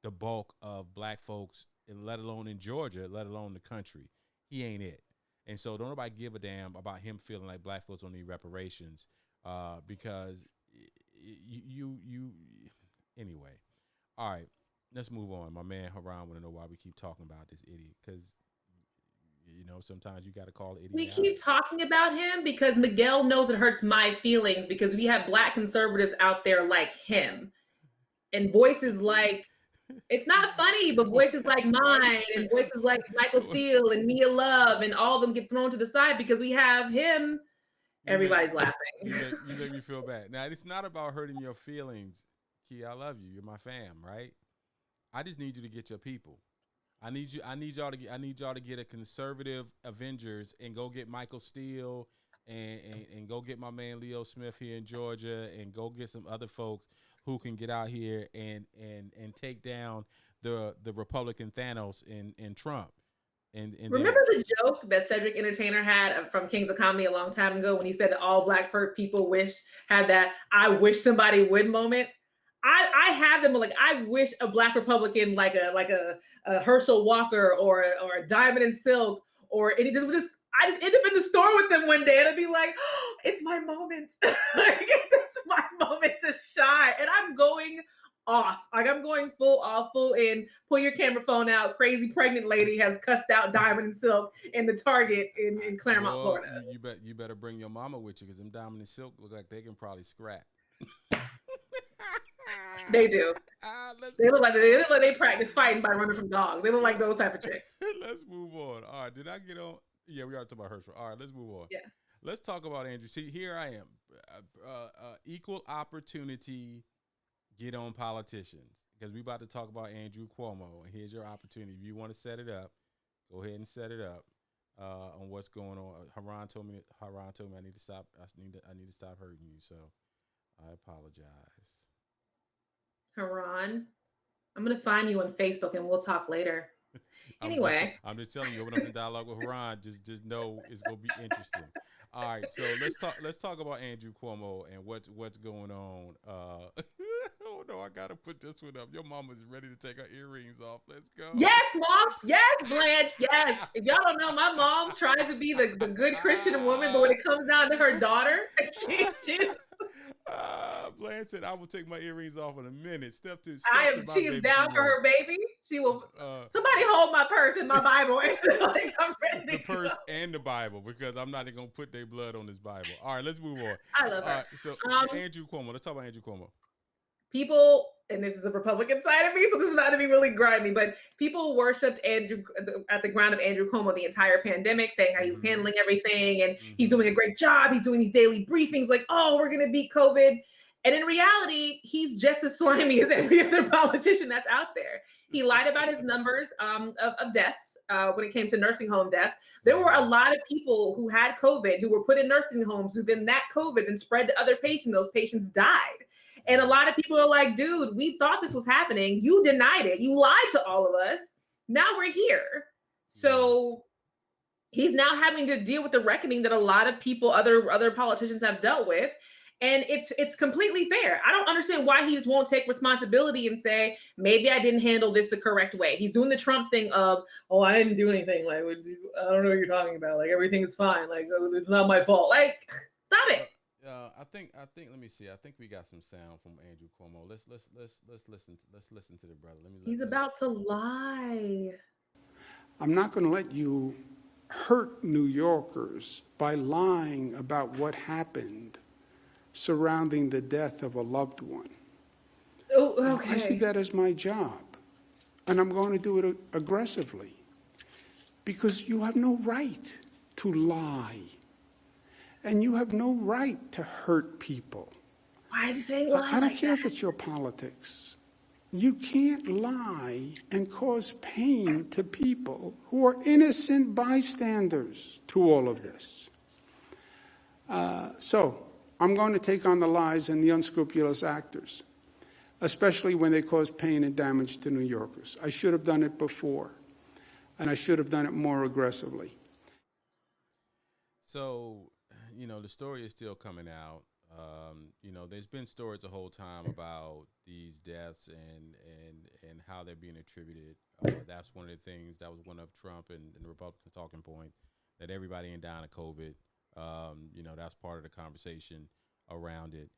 the bulk of black folks, let alone in Georgia, let alone the country. He ain't it. And so don't nobody give a damn about him feeling like black folks don't need reparations, because anyway. All right, let's move on. My man Haran want to know why we keep talking about this idiot, because sometimes you got to call it idiot. We keep talking about him because Miguel knows it hurts my feelings, because we have black conservatives out there like him, and voices like, it's not funny, but voices like mine and voices like Michael Steele and Nia Love and all of them get thrown to the side because we have him. Everybody's laughing. You make me feel bad. Now, it's not about hurting your feelings, Key. I love you. You're my fam, right? I just need you to get your people. I need y'all to get a conservative Avengers and go get Michael Steele and go get my man Leo Smith here in Georgia, and go get some other folks who can get out here and take down the Republican Thanos and Trump. And remember the joke that Cedric Entertainer had from Kings of Comedy a long time ago when he said that all black people had that "I wish somebody would" moment? I have them like, I wish a black Republican like a Herschel Walker or a Diamond and Silk, I just end up in the store with them one day and I'd be like, oh, it's my moment. It's my moment to shine. And I'm going off. Like, I'm going full in. Pull your camera phone out. Crazy pregnant lady has cussed out Diamond and Silk in the Target in Claremont, Florida. You better bring your mama with you, because them Diamond and Silk look like they can probably scrap. They do. They look like they practice fighting by running from dogs. They look like those type of chicks. Let's move on. All right, did I get on? Yeah, we are talking about Herschel. All right, let's move on. Yeah. Let's talk about Andrew. See, here I am. Equal opportunity, get on politicians, because we about to talk about Andrew Cuomo. And here's your opportunity. If you want to set it up, go ahead and set it up on what's going on. Haran told me I need to stop. I need to stop hurting you. So I apologize. Haran, I'm going to find you on Facebook and we'll talk later. Anyway. I'm just telling you, open up the dialogue with Haran. Just know it's going to be interesting. All right, so let's talk about Andrew Cuomo and what's going on. Oh no, I gotta put this one up. Your mama's ready to take her earrings off. Let's go. Yes, Mom. Yes, Blanche. Yes. If y'all don't know, my mom tries to be the good Christian woman, but when it comes down to her daughter, she Blanche said, "I will take my earrings off in a minute." Step two. She is down for her baby. She will. Somebody hold my purse and my Bible. Like, I'm ready. The purse and the Bible, because I'm not even gonna put their blood on this Bible. All right, let's move on. I love her. So Andrew Cuomo. Let's talk about Andrew Cuomo. People, and this is the Republican side of me, so this is about to be really grimy, but people worshipped Andrew at the ground of Andrew Cuomo the entire pandemic, saying how he was handling everything and he's doing a great job. He's doing these daily briefings like, oh, we're going to beat COVID. And in reality, he's just as slimy as every other politician that's out there. He lied about his numbers of deaths when it came to nursing home deaths. There were a lot of people who had COVID who were put in nursing homes who then that COVID then spread to other patients. Those patients died. And a lot of people are like, dude, we thought this was happening. You denied it. You lied to all of us. Now we're here. So he's now having to deal with the reckoning that a lot of people, other politicians have dealt with. And it's completely fair. I don't understand why he just won't take responsibility and say, maybe I didn't handle this the correct way. He's doing the Trump thing of, oh, I didn't do anything. Like, I don't know what you're talking about. Like, everything is fine. Like, it's not my fault. Like, stop it. I think. Let me see. I think we got some sound from Andrew Cuomo. Let's listen to the brother. He's about to lie. I'm not going to let you hurt New Yorkers by lying about what happened surrounding the death of a loved one. Oh, okay. I see that as my job, and I'm going to do it aggressively, because you have no right to lie. And you have no right to hurt people. Why is he saying lie? I don't care if it's your politics. You can't lie and cause pain to people who are innocent bystanders to all of this. So I'm going to take on the lies and the unscrupulous actors, especially when they cause pain and damage to New Yorkers. I should have done it before, and I should have done it more aggressively. So, the story is still coming out. There's been stories the whole time about these deaths and how they're being attributed. That's one of the things that was one of Trump and the Republican talking point, that everybody ain't dying of COVID. That's part of the conversation around it.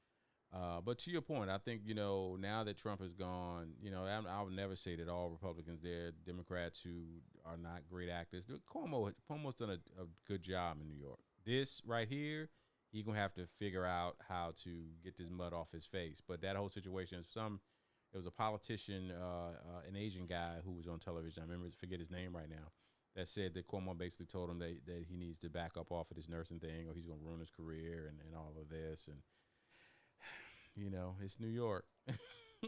But to your point, I think, now that Trump is gone, I would never say that all Republicans, they're Democrats who are not great actors. Cuomo's done a good job in New York. This right here, he's going to have to figure out how to get this mud off his face. But that whole situation, it was a politician, an Asian guy who was on television. I forget his name right now, that said that Cuomo basically told him that he needs to back up off of this nursing thing or he's going to ruin his career and all of this. And, it's New York.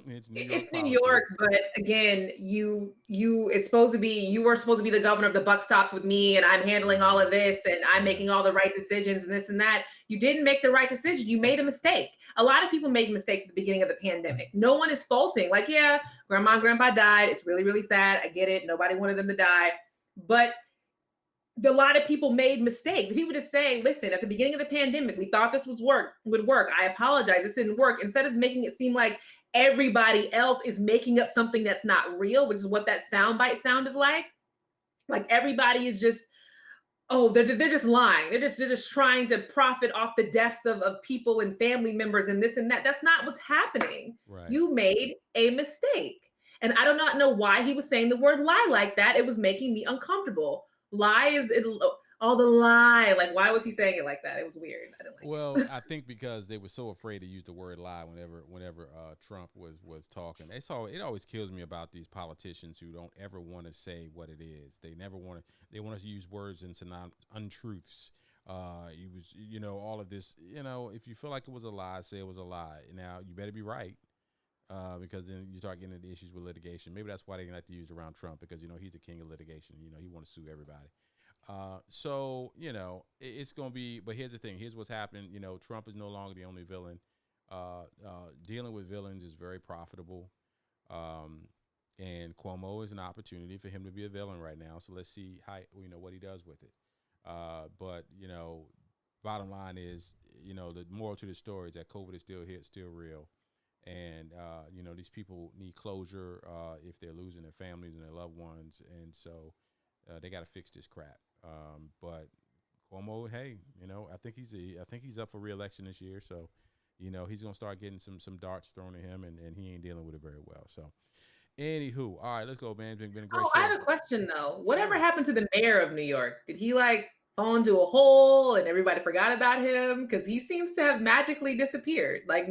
It's New York. It's New politics. York, but again, it's supposed to be, you were supposed to be the governor of the buck stops with me, and I'm handling all of this, and I'm making all the right decisions and this and that. You didn't make the right decision. You made a mistake. A lot of people made mistakes at the beginning of the pandemic. No one is faulting. Like, yeah, grandma and grandpa died. It's really, really sad. I get it. Nobody wanted them to die. But a lot of people made mistakes. If he would just say, listen, at the beginning of the pandemic, we thought this would work. I apologize. This didn't work. Instead of making it seem like everybody else is making up something that's not real, which is what that soundbite sounded like. Like everybody is just, they're just lying. They're just trying to profit off the deaths of people and family members and this and that. That's not what's happening. Right. You made a mistake. And I do not know why he was saying the word lie like that. It was making me uncomfortable. Lie is all the lie. Like, why was he saying it like that? It was weird. I didn't like Well, I think because they were so afraid to use the word lie whenever Trump was talking. It always kills me about these politicians who don't ever want to say what it is. They never want to. They want to use words into untruths. All of this. If you feel like it was a lie, say it was a lie. Now you better be right. Because then you start getting into issues with litigation. Maybe that's why they like to use around Trump, because he's the king of litigation. He want to sue everybody. It's going to be, but here's the thing. Here's what's happening. Trump is no longer the only villain. Dealing with villains is very profitable. And Cuomo is an opportunity for him to be a villain right now. So let's see how, what he does with it. But bottom line is, the moral to the story is that COVID is still here, it's still real. And, these people need closure if they're losing their families and their loved ones. And so they got to fix this crap. But Cuomo, hey, I think he's up for re-election this year. So, he's going to start getting some darts thrown at him, and he ain't dealing with it very well. So, anywho, all right, let's go, man. It's been a great show. I have a question, though. Whatever happened to the mayor of New York? Did he, fall into a hole and everybody forgot about him? Because he seems to have magically disappeared. Has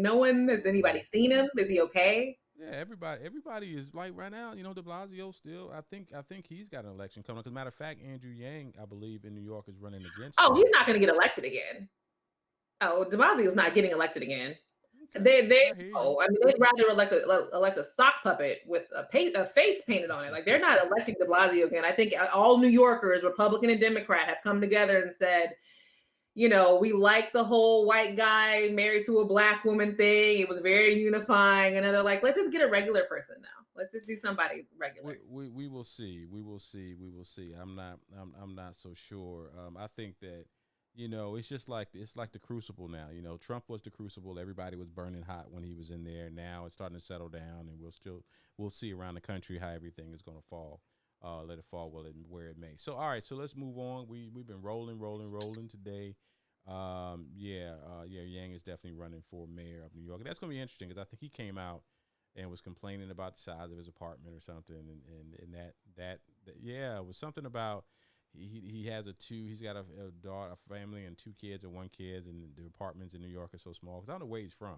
anybody seen him? Is he okay? Yeah, everybody is right now. De Blasio still. I think he's got an election coming up. As a matter of fact, Andrew Yang, I believe, in New York is running against. Oh, he's not going to get elected again. Oh, De Blasio's not getting elected again. Okay. They'd rather elect a sock puppet with a face painted on it. They're not electing De Blasio again. I think all New Yorkers, Republican and Democrat, have come together and said, we like the whole white guy married to a black woman thing. It was very unifying. And then they're like, let's just get a regular person now. Let's just do somebody regular. We will see. We will see. I'm not so sure. I think that, it's just it's like the crucible now. Trump was the crucible. Everybody was burning hot when he was in there. Now it's starting to settle down, and we'll see around the country how everything is going to fall. Let it fall where it may. So, all right. So let's move on. We've been rolling today. Yang is definitely running for mayor of New York. That's going to be interesting because I think he came out and was complaining about the size of his apartment or something, and that it was something about he's got a daughter, a family, and 2 kids or 1 kid, and the apartments in New York are so small. Because I don't know where he's from.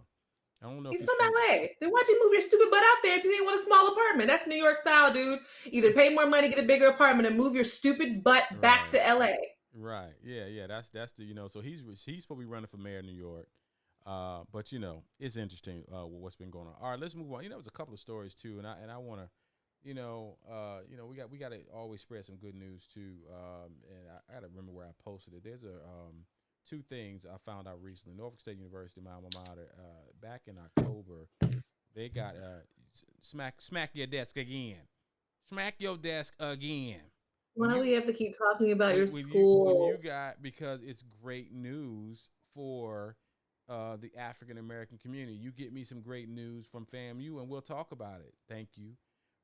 I don't know. He's from LA. Then why'd you move your stupid butt out there if you didn't want a small apartment? That's New York style, dude. Either pay more money, get a bigger apartment, and move your stupid butt back to LA. Right. Yeah. That's the So he's supposed to be running for mayor of New York. But it's interesting what's been going on. All right, let's move on. There's a couple of stories too, and I want to, we got to always spread some good news too. And I got to remember where I posted it. There's a two things I found out recently. Norfolk State University, my alma mater, back in October, they got smack your desk again. Smack your desk again. Why do we have to keep talking about your when school? you got, because it's great news for the African American community. You get me some great news from FAMU, and we'll talk about it. Thank you.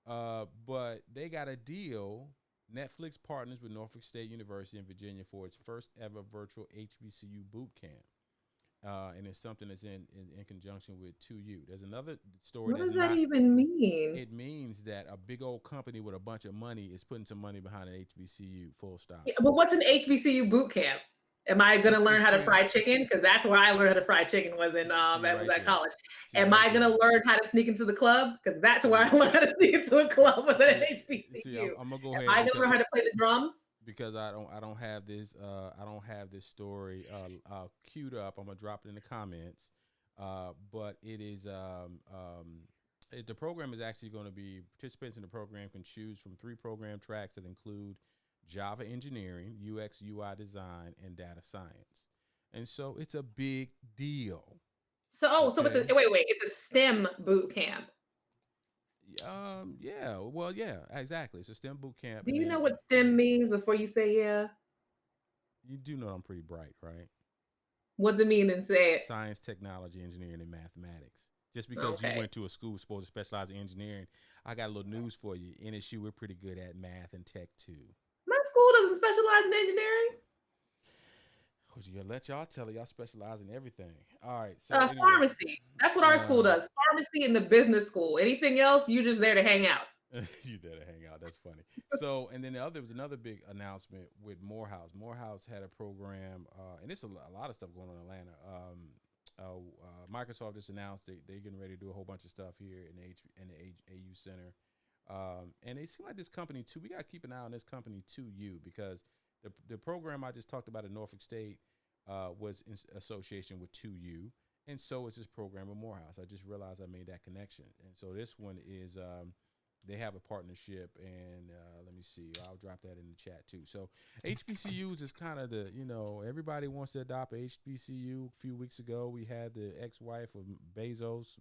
But they got a deal. Netflix partners with Norfolk State University in Virginia for its first ever virtual HBCU boot camp. And it's something that's in conjunction with 2U. There's another story. What does that even mean? It means that a big old company with a bunch of money is putting some money behind an HBCU, full stop. Yeah, but what's an HBCU boot camp? Am I going to learn how to fry chicken? Because that's where I learned how to fry chicken was in at college. Am I going to learn how to sneak into the club? Because that's where I learned how to sneak into a club was at an HBCU. I'm gonna go ahead. Am I going to learn how to play the drums? Because I don't have this story queued up. I'm gonna drop it in the comments. But it is the program is actually going to be, participants in the program can choose from 3 program tracks that include Java engineering, UX, UI design, and data science. And so it's a big deal. So it's it's a STEM boot camp. Yeah. Well, yeah, exactly. It's a STEM boot camp. Do you know what STEM means before you say yeah? You do know I'm pretty bright, right? What does it mean and say it? Science, technology, engineering, and mathematics. Just because you went to a school supposed to specialize in engineering, I got a little news for you. NSU, we're pretty good at math and tech too. My school doesn't specialize in engineering. You gotta let y'all tell it. Y'all specialize in everything. All right. So anyway, pharmacy. That's what our school does. Pharmacy in the business school. Anything else, you just there to hang out. You there to hang out. That's funny. So, and then there was another big announcement with Morehouse. Morehouse had a program, and it's a lot of stuff going on in Atlanta. Microsoft just announced they're getting ready to do a whole bunch of stuff here in the AU Center. And they seem like this company too. We got to keep an eye on this company 2U, because the program I just talked about at Norfolk State was in association with 2U, and so is this program at Morehouse. I just realized I made that connection, and so this one is they have a partnership, and let me see. I'll drop that in the chat too. So HBCUs is kind of the, everybody wants to adopt a HBCU. A few weeks ago, we had the ex-wife of Bezos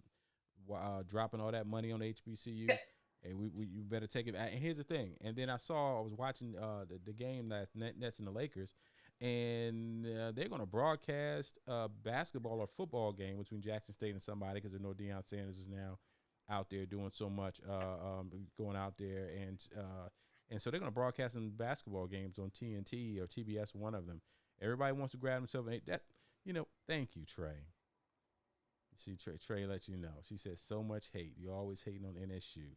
dropping all that money on HBCUs. Hey, you better take it. And here's the thing. And then I was watching the game Nets and the Lakers, and they're going to broadcast a basketball or football game between Jackson State and somebody, because they know Deion Sanders is now out there doing so much, going out there, and so they're going to broadcast some basketball games on TNT or TBS, one of them. Everybody wants to grab themselves. Thank you, Trey. See, Trey lets you know. She says so much hate. You're always hating on NSU.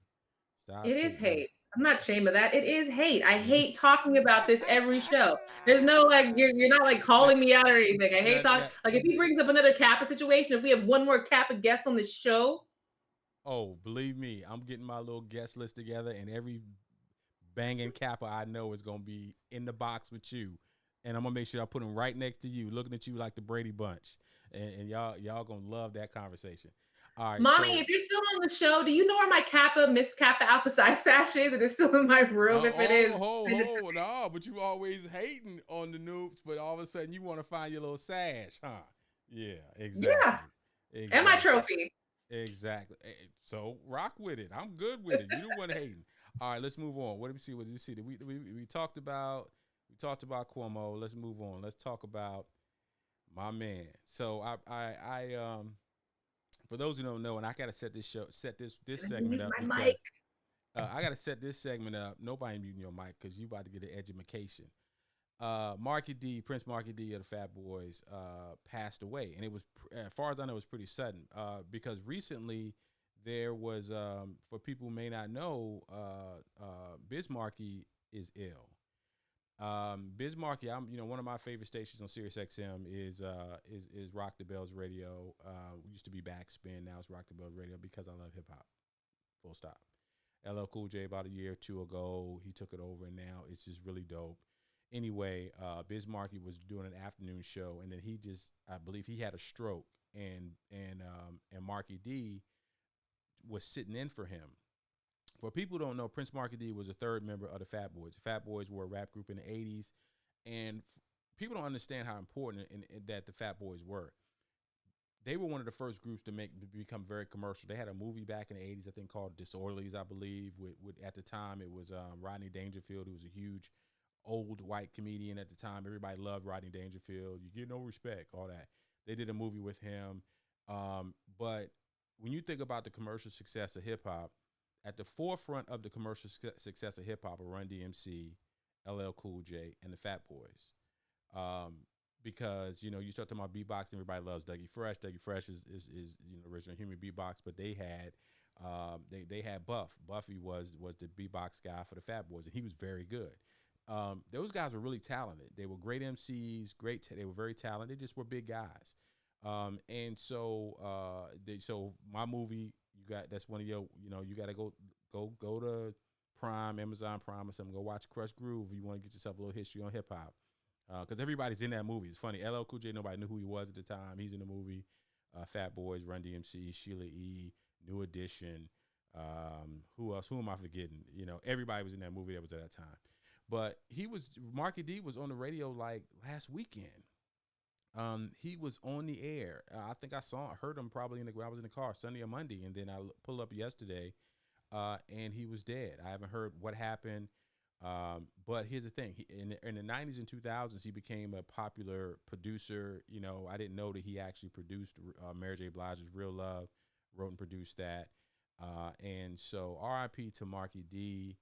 It is hate. I'm not ashamed of that. It is hate. I hate talking about this every show. There's no you're not like calling me out or anything. I hate talking. Like if he brings up another Kappa situation, if we have one more Kappa guest on the show. Oh, believe me, I'm getting my little guest list together, and every banging Kappa I know is gonna be in the box with you, and I'm gonna make sure I put them right next to you, looking at you like the Brady Bunch, and y'all gonna love that conversation. All right, Mommy, if you're still on the show, do you know where my Miss Kappa Alpha Psi sash is? It is still in my room. If it is, no, but you always hating on the noobs, but all of a sudden you want to find your little sash, huh? Yeah, exactly. Yeah, exactly. And my trophy. Exactly. So rock with it. I'm good with it. You the one hating. All right, let's move on. What did we see? We talked about Cuomo. Let's move on. Let's talk about my man. So I for those who don't know, and I gotta set this segment up. My mic. I gotta set this segment up. Nobody muting your mic because you about to get an education. Prince Markie D of the Fat Boys, passed away, and it was, as far as I know, it was pretty sudden. Because recently there was, for people who may not know, Biz Markie is ill. Biz Markie, one of my favorite stations on Sirius XM is Rock the Bells Radio. Used to be Backspin, now it's Rock the Bells Radio, because I love hip hop. Full stop. LL Cool J about a year or two ago, he took it over, and now it's just really dope. Anyway, Biz Markie was doing an afternoon show, and then I believe he had a stroke, and Markie D was sitting in for him. For people who don't know, Prince Markie D was a third member of the Fat Boys. The Fat Boys were a rap group in the 80s, and people don't understand how important that the Fat Boys were. They were one of the first groups to become very commercial. They had a movie back in the 80s, I think, called Disorderlies, I believe. With at the time, it was Rodney Dangerfield, who was a huge old white comedian at the time. Everybody loved Rodney Dangerfield. You get no respect, all that. They did a movie with him. But when you think about the commercial success of hip hop, at the forefront of the commercial success of hip hop are Run DMC, LL Cool J, and the Fat Boys. Because, you know, you start talking about beatboxing, everybody loves Dougie Fresh. Dougie Fresh is you know, original human beatbox, but they had Buff. Buffy was the beatbox guy for the Fat Boys, and he was very good. Those guys were really talented. They were great MCs, they were very talented. They just were big guys. And so my movie, that's one of your, you know, you got to go to Prime, Amazon Prime or something. Go watch Crush Groove if you want to get yourself a little history on hip hop. Because everybody's in that movie. It's funny. LL Cool J, nobody knew who he was at the time. He's in the movie. Fat Boys, Run DMC, Sheila E., New Edition. Who else? Who am I forgetting? You know, everybody was in that movie that was at that time. But Markie D was on the radio like last weekend. He was on the air. I think I heard him probably when I was in the car Sunday or Monday, and then I pulled up yesterday, and he was dead. I haven't heard what happened. But here's the thing: in the 90s and 2000s, he became a popular producer. You know, I didn't know that he actually produced Mary J. Blige's "Real Love," wrote and produced that. And so, R.I.P. to Markie D.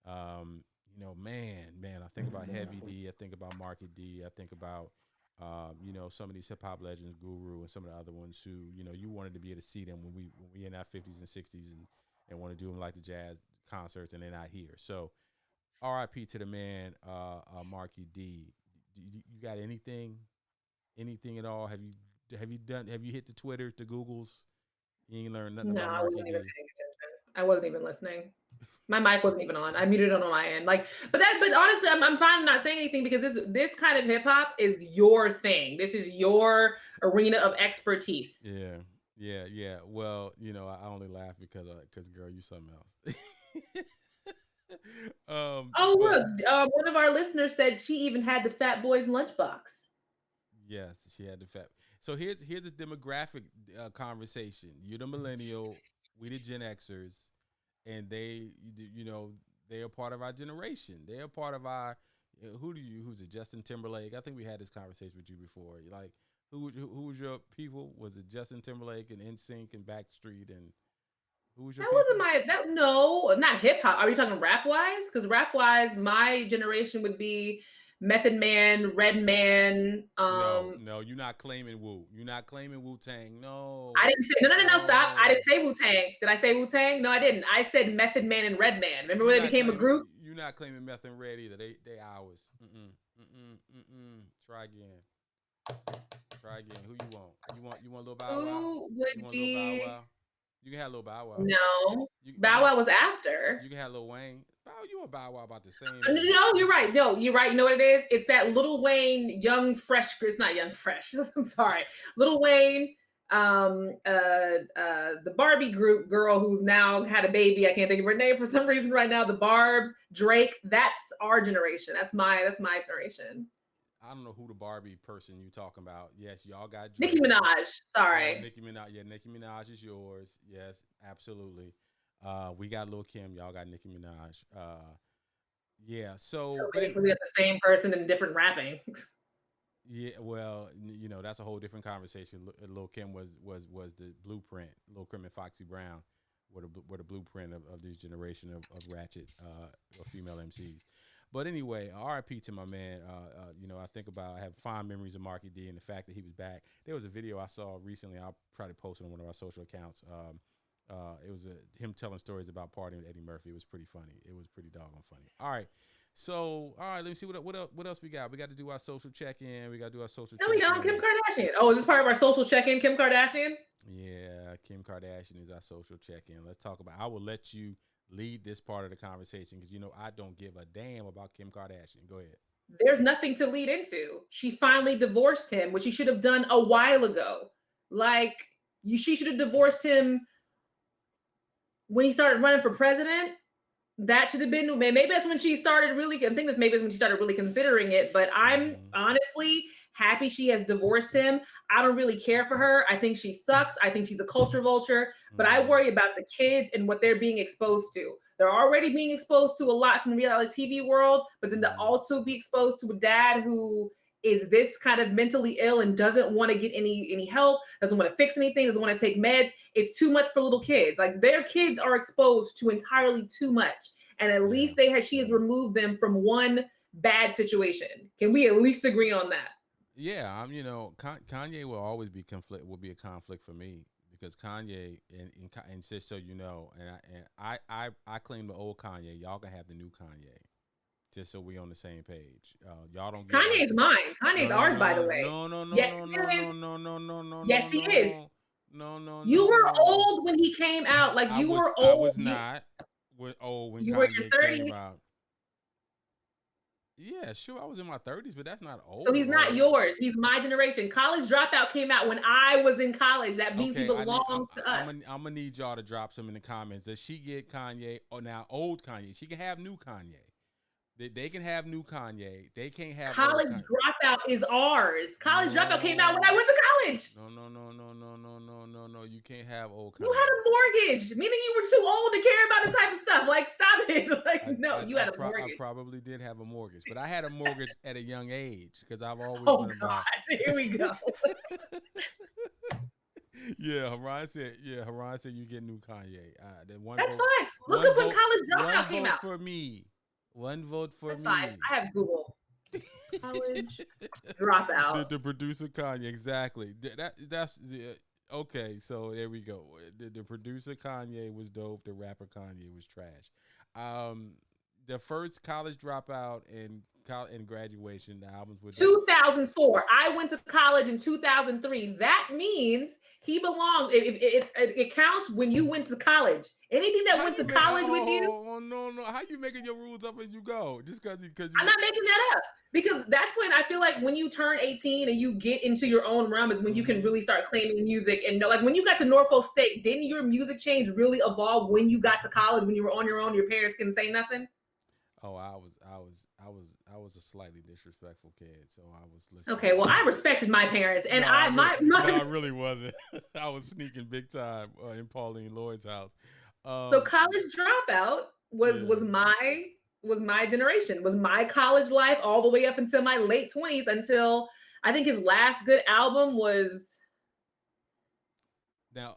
You know, man, I think about Heavy D. I think about Markie D. I think about you know, some of these hip hop legends, Guru, and some of the other ones who, you know, you wanted to be able to see them when we in our 50s and 60s and want to do them like the jazz concerts, and they're not here. So. R.I.P. to the man, Markie D. You got anything at all? Have you hit the Twitters, the Googles? You ain't learned nothing about Markie I wasn't D. even paying attention. I wasn't even listening. My mic wasn't even on. I muted it on my end. But honestly, I'm fine not saying anything because this kind of hip hop is your thing. This is your arena of expertise. Yeah. Well, you know, I only laugh because girl, you something else. Look, one of our listeners said she even had the Fat Boys lunchbox. Yes, she had the Fat. So here's a demographic conversation. You're the millennial, we the Gen Xers, and they, you know, they are part of our generation. They are part of our. Who's it? Justin Timberlake. I think we had this conversation with you before. Like, who was your people? Was it Justin Timberlake and NSYNC and Backstreet and? That wasn't no, not hip hop. Are we talking rap wise? Because rap wise, my generation would be Method Man, Redman. No, you're not claiming Wu. You're not claiming Wu-Tang. No. I didn't say no. Stop. I didn't say Wu-Tang. Did I say Wu-Tang? No, I didn't. I said Method Man and Redman. Remember when they became a group? You're not claiming Meth and Red either. They ours. Try again. Who you want? You want Lil Bow Wow? Who would be? Lil Bow Wow? You can have Lil Bow Wow. No, Bow Wow was after. You can have Lil Wayne. You and Bow Wow about the same. No, you're right. No, you're right. You know what it is? It's that Lil Wayne, Young Fresh. It's not Young Fresh. I'm sorry. Lil Wayne, the Barbie group girl who's now had a baby. I can't think of her name for some reason right now. The Barbs, Drake. That's our generation. That's my generation. I don't know who the Barbie person you talking about. Yes, y'all got Drake. Nicki Minaj. Sorry. Nicki Minaj. Yeah, Nicki Minaj is yours. Yes, absolutely. We got Lil Kim. Y'all got Nicki Minaj. Yeah. So basically, we got the same person in different rapping. Yeah. Well, you know, that's a whole different conversation. Lil Kim was the blueprint. Lil Kim and Foxy Brown were the blueprint of this generation of ratchet female MCs. But anyway, RIP to my man. You know, I have fond memories of Markie D and the fact that he was back. There was a video I saw recently. I'll try to post it on one of our social accounts. It was him telling stories about partying with Eddie Murphy. It was pretty funny. It was pretty doggone funny. All right. So, let me see what else we got. We got to do our social check-in. We got to do our social check-in. Oh, Kim Kardashian. Oh, is this part of our social check-in, Kim Kardashian? Yeah, Kim Kardashian is our social check-in. Let's talk about. I will let you lead this part of the conversation because you know I don't give a damn about Kim Kardashian. Go ahead. There's nothing to lead into. She finally divorced him, which she should have done a while ago. She should have divorced him when he started running for president. that should have been, maybe that's when she started really, I think maybe that's when she started really considering it, but I'm honestly happy she has divorced him. I don't really care for her. I think she sucks. I think she's a culture vulture, but I worry about the kids and what they're being exposed to. They're already being exposed to a lot from the reality TV world, but then to also be exposed to a dad who is this kind of mentally ill and doesn't want to get any help, doesn't want to fix anything, doesn't want to take meds. It's too much for little kids. Like, their kids are exposed to entirely too much. And at least she has removed them from one bad situation. Can we at least agree on that? Yeah, you know, Kanye will always be a conflict for me, because Kanye and just so you know, and I claim the old Kanye. Y'all can have the new Kanye. Just so we on the same page. Y'all don't get Kanye's mine. Kanye's ours, by the way. Yes, he is. No. You were old when he came out. Like, you were old. I was not old when you Kanye were in your 30s. came out. Yeah, sure. I was in my 30s, but that's not old. So he's not yours. He's my generation. College Dropout came out when I was in college. That means he belongs to us. I'm gonna need y'all to drop some in the comments. Does she get Kanye or now old Kanye? She can have new Kanye. They can have new Kanye. They can't have College Dropout is ours. College Dropout came out when I went to college. No. You can't have old Kanye. You had a mortgage, meaning you were too old to care about this type of stuff. Like, stop it. Like, you had a mortgage. I probably did have a mortgage, but I had a mortgage at a young age because I've always been about. Here we go. Haran said you get new Kanye. That's fine. Look up when College Dropout came out. For me. One vote for That's me. Fine. I have Google. College Dropout. The producer Kanye, exactly. That's okay. So there we go. The producer Kanye was dope. The rapper Kanye was trash. The first College Dropout and Graduation, the albums were 2004. I went to college in 2003. That means he belongs. It counts when you went to college. Anything that went to college with you. Oh no! How you making your rules up as you go? Just because I'm not making that up, because that's when I feel like when you turn 18 and you get into your own realm is when you can really start claiming music. And like, when you got to Norfolk State, didn't your music change really evolve when you got to college? When you were on your own, your parents couldn't say nothing. Oh, I was a slightly disrespectful kid, so I was listening. Okay, well, I respected my parents, and no, I really wasn't. I was sneaking big time in Pauline Lloyd's house. So College Dropout was my generation, was my college life all the way up until my late 20s, until I think his last good album was. Now,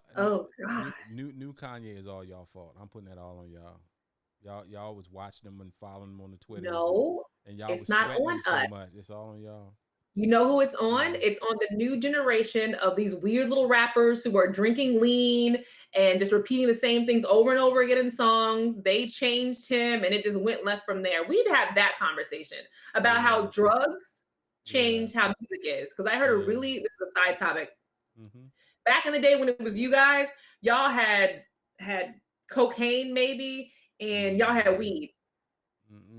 new Kanye is all y'all fault. I'm putting that all on y'all. Y'all was watching them and following them on the Twitter. No, and y'all it's was not sweating on so us. much. It's all on y'all. You know who it's on? It's on the new generation of these weird little rappers who are drinking lean and just repeating the same things over and over again in songs. They changed him, and it just went left from there. We'd have that conversation about how drugs change how music is. Because I heard this is a side topic. Back in the day when it was you guys, y'all had cocaine maybe, and y'all had weed.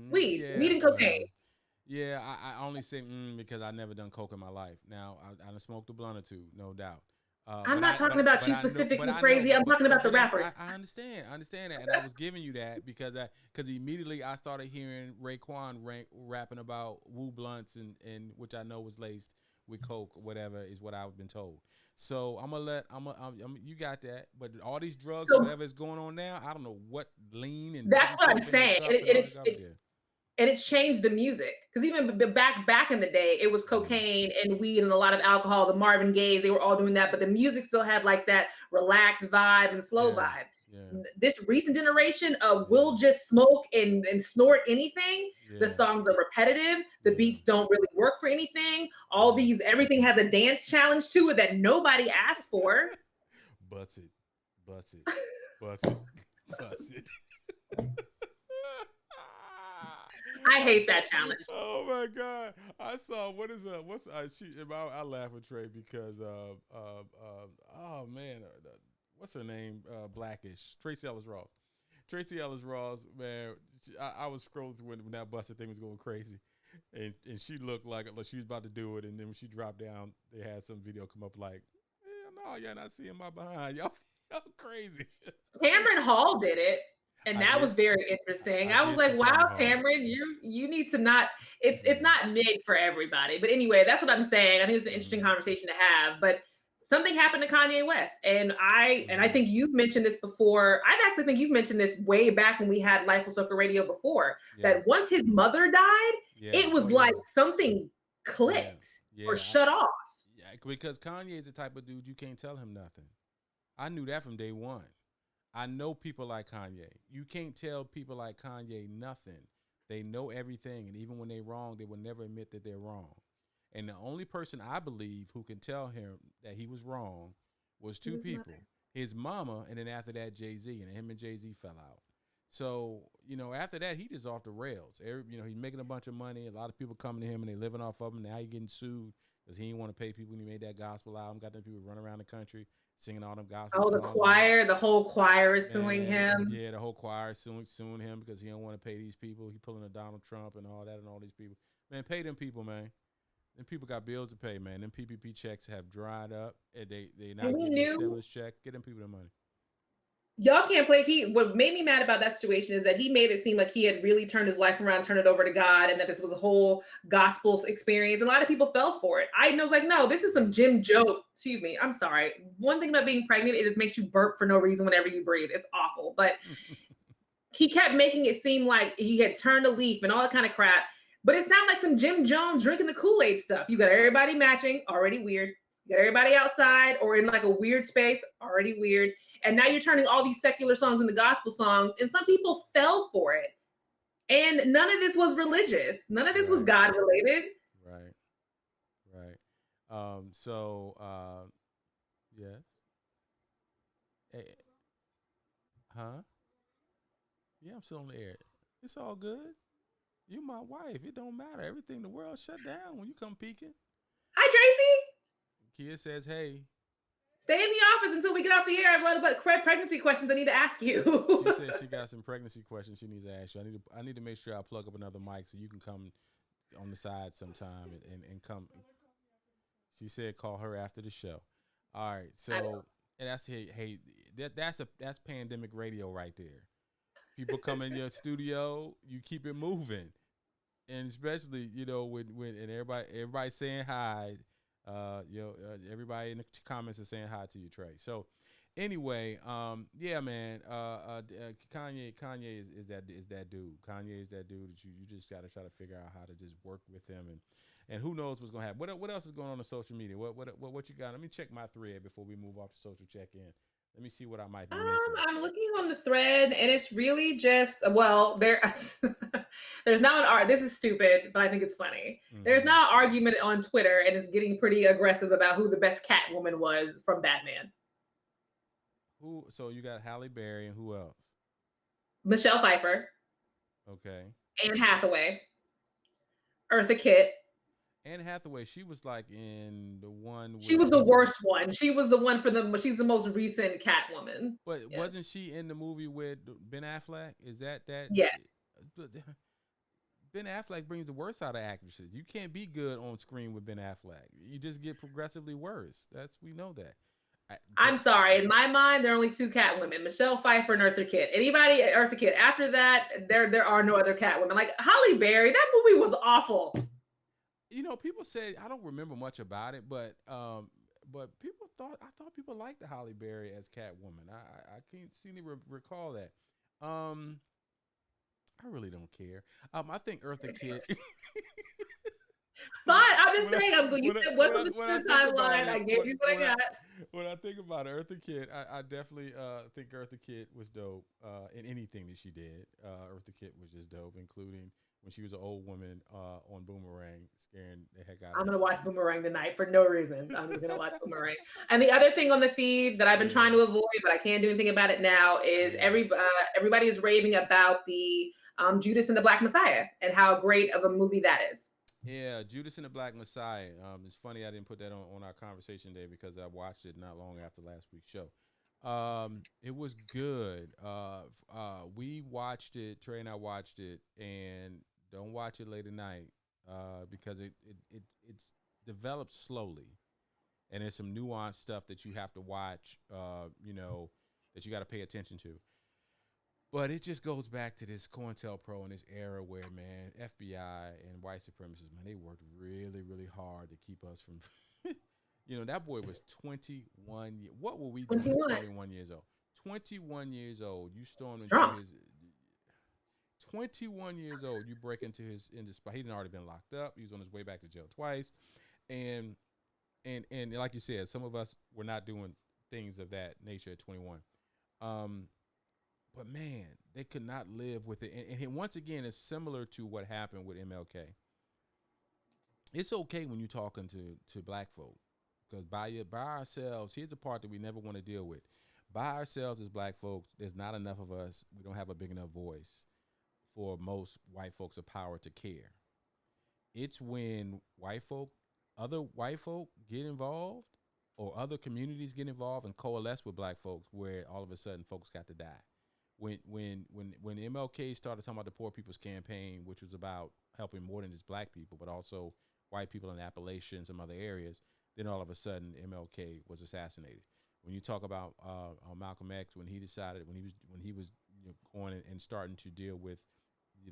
Weed and cocaine. Yeah, I only say because I never done coke in my life. Now, I done smoked a blunt or two, no doubt. I'm not talking about you specifically, Crazy. I'm talking about the rappers. I understand that, and I was giving you that because immediately I started hearing Raekwon rapping about woo blunts and which I know was laced with coke or whatever is what I've been told. So you got that, but all these drugs, whatever is going on now, I don't know what lean and that's what I'm saying, and it's changed the music, because even back in the day, it was cocaine and weed and a lot of alcohol. The Marvin Gayes, they were all doing that, but the music still had like that relaxed vibe and slow vibe. Yeah. This recent generation of we'll just smoke and snort anything. The songs are repetitive. The beats don't really work for anything. Everything has a dance challenge to it that nobody asked for. Bust it. I hate that challenge. Oh my God! I saw I laugh with Trey because oh man, what's her name? Blackish. Tracee Ellis Ross, man. I was scrolling through when that busted thing was going crazy, and she looked like she was about to do it, and then when she dropped down, they had some video come up like, no, y'all not seeing my behind. Y'all crazy. Tamron Hall did it. And that was very interesting. I was did see like, Tom wow, Hardy. Tamron, you need to not, it's not made for everybody. But anyway, that's what I'm saying. I think it's an interesting conversation to have. But something happened to Kanye West. And I think you've mentioned this before. I actually think you've mentioned this way back when we had Life Full Circle Radio before, that once his mother died, it was like something clicked or shut off. Yeah, because Kanye is the type of dude you can't tell him nothing. I knew that from day one. I know people like Kanye. You can't tell people like Kanye nothing. They know everything, and even when they're wrong, they will never admit that they're wrong. And the only person I believe who can tell him that he was wrong was two people. His mama, and then after that, Jay-Z, and him and Jay-Z fell out. So, after that, he just off the rails. He's making a bunch of money. A lot of people coming to him, and they living off of him. Now he's getting sued because he didn't want to pay people when he made that gospel album. Got them people running around the country singing all them gospel songs. Oh, the whole choir is suing him. Yeah, the whole choir is suing him because he don't want to pay these people. He pulling a Donald Trump and all that and all these people. Man, pay them people, man. Them people got bills to pay, man. Them PPP checks have dried up, and they not getting a stimulus check. Get them people the money. Y'all can't play. What made me mad about that situation is that he made it seem like he had really turned his life around, turned it over to God, and that this was a whole gospel experience. A lot of people fell for it. I was like, no, this is some Jim Joe. Excuse me. I'm sorry. One thing about being pregnant, it just makes you burp for no reason whenever you breathe. It's awful. But he kept making it seem like he had turned a leaf and all that kind of crap. But it sounded like some Jim Jones drinking the Kool-Aid stuff. You got everybody matching, already weird. You got everybody outside or in like a weird space, already weird. And now you're turning all these secular songs into gospel songs, and some people fell for it. And none of this was religious. None of this was God related. Right. Yes. Hey, huh? Yeah, I'm still on the air. It's all good. You my wife. It don't matter. Everything, the world shut down when you come peeking. Hi, Tracy. Kia says, hey. Stay in the office until we get off the air. I have a lot of pregnancy questions I need to ask you. She said she got some pregnancy questions she needs to ask you. I need to make sure I plug up another mic so you can come on the side sometime and come. She said call her after the show. All right. So and that's pandemic radio right there. People come in your studio, you keep it moving. And especially, when and everybody saying hi. Everybody in the comments is saying hi to you, Trey. So, anyway, yeah, man. Kanye is that dude. Kanye is that dude that you just got to try to figure out how to just work with him, and who knows what's gonna happen. What else is going on social media? What you got? Let me check my thread before we move off to social check-in. Let me see what I might be missing. I'm looking on the thread, and it's really just there's now an art. This is stupid, but I think it's funny. Mm-hmm. There's now an argument on Twitter, and it's getting pretty aggressive about who the best Catwoman was from Batman. Who? So you got Halle Berry, and who else? Michelle Pfeiffer. Okay. Anne Hathaway. Eartha Kitt. Anne Hathaway, she was like in the one. She was the worst one. She was the one she's the most recent Catwoman. But wasn't she in the movie with Ben Affleck? Is that? Yes. Ben Affleck brings the worst out of actresses. You can't be good on screen with Ben Affleck. You just get progressively worse. We know that. I'm sorry. In my mind, there are only two Catwomen: Michelle Pfeiffer and Eartha Kitt. Eartha Kitt. After that, there are no other Catwomen. Like Halle Berry, that movie was awful. People said, I don't remember much about it, but I thought people liked the Halle Berry as Catwoman. I can't seem to recall that. I really don't care. I think Eartha Kitt. Fine, I'm just saying. You said welcome to the timeline. I gave you what I got. When I think about Eartha Kitt, I definitely think Eartha Kitt was dope in anything that she did. Eartha Kitt was just dope, including when she was an old woman on Boomerang, scaring the heck out of me. I'm going to watch Boomerang tonight for no reason. I'm just going to watch Boomerang. And the other thing on the feed that I've been trying to avoid, but I can't do anything about it now, is everybody is raving about the Judas and the Black Messiah and how great of a movie that is. Yeah, Judas and the Black Messiah. It's funny I didn't put that on our conversation day because I watched it not long after last week's show. It was good. We watched it. Trey and I watched it, and don't watch it late at night because it's developed slowly, and there's some nuanced stuff that you have to watch. That you got to pay attention to. But it just goes back to this COINTELPRO and this era where, man, FBI and white supremacists, man, they worked really, really hard to keep us from, that boy was 21. What were we doing 21. at 21 years old? 21 years old, you stormed Strong. into his. 21 years old, you break into his spot. He'd already been locked up. He was on his way back to jail twice, and like you said, some of us were not doing things of that nature at 21. But man, they could not live with it. And once again, it's similar to what happened with MLK. It's okay when you're talking to black folk, because by ourselves, here's the part that we never want to deal with. By ourselves as black folks, there's not enough of us. We don't have a big enough voice for most white folks of power to care. It's when other white folk get involved, or other communities get involved and coalesce with black folks, where all of a sudden folks got to die. When MLK started talking about the Poor People's Campaign, which was about helping more than just black people, but also white people in Appalachia and some other areas, then all of a sudden MLK was assassinated. When you talk about Malcolm X, when he was going and starting to deal with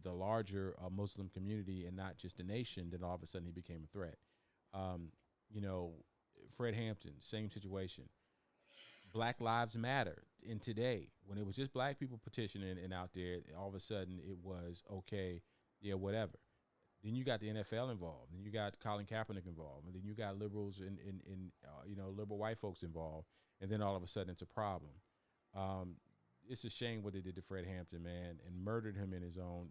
the larger Muslim community and not just the nation, then all of a sudden he became a threat. Fred Hampton, same situation. Black Lives Matter in today, when it was just black people petitioning and out there, all of a sudden it was okay, yeah, whatever. Then you got the NFL involved, and you got Colin Kaepernick involved, and then you got liberals and liberal white folks involved, and then all of a sudden it's a problem. It's a shame what they did to Fred Hampton, man, and murdered him in his own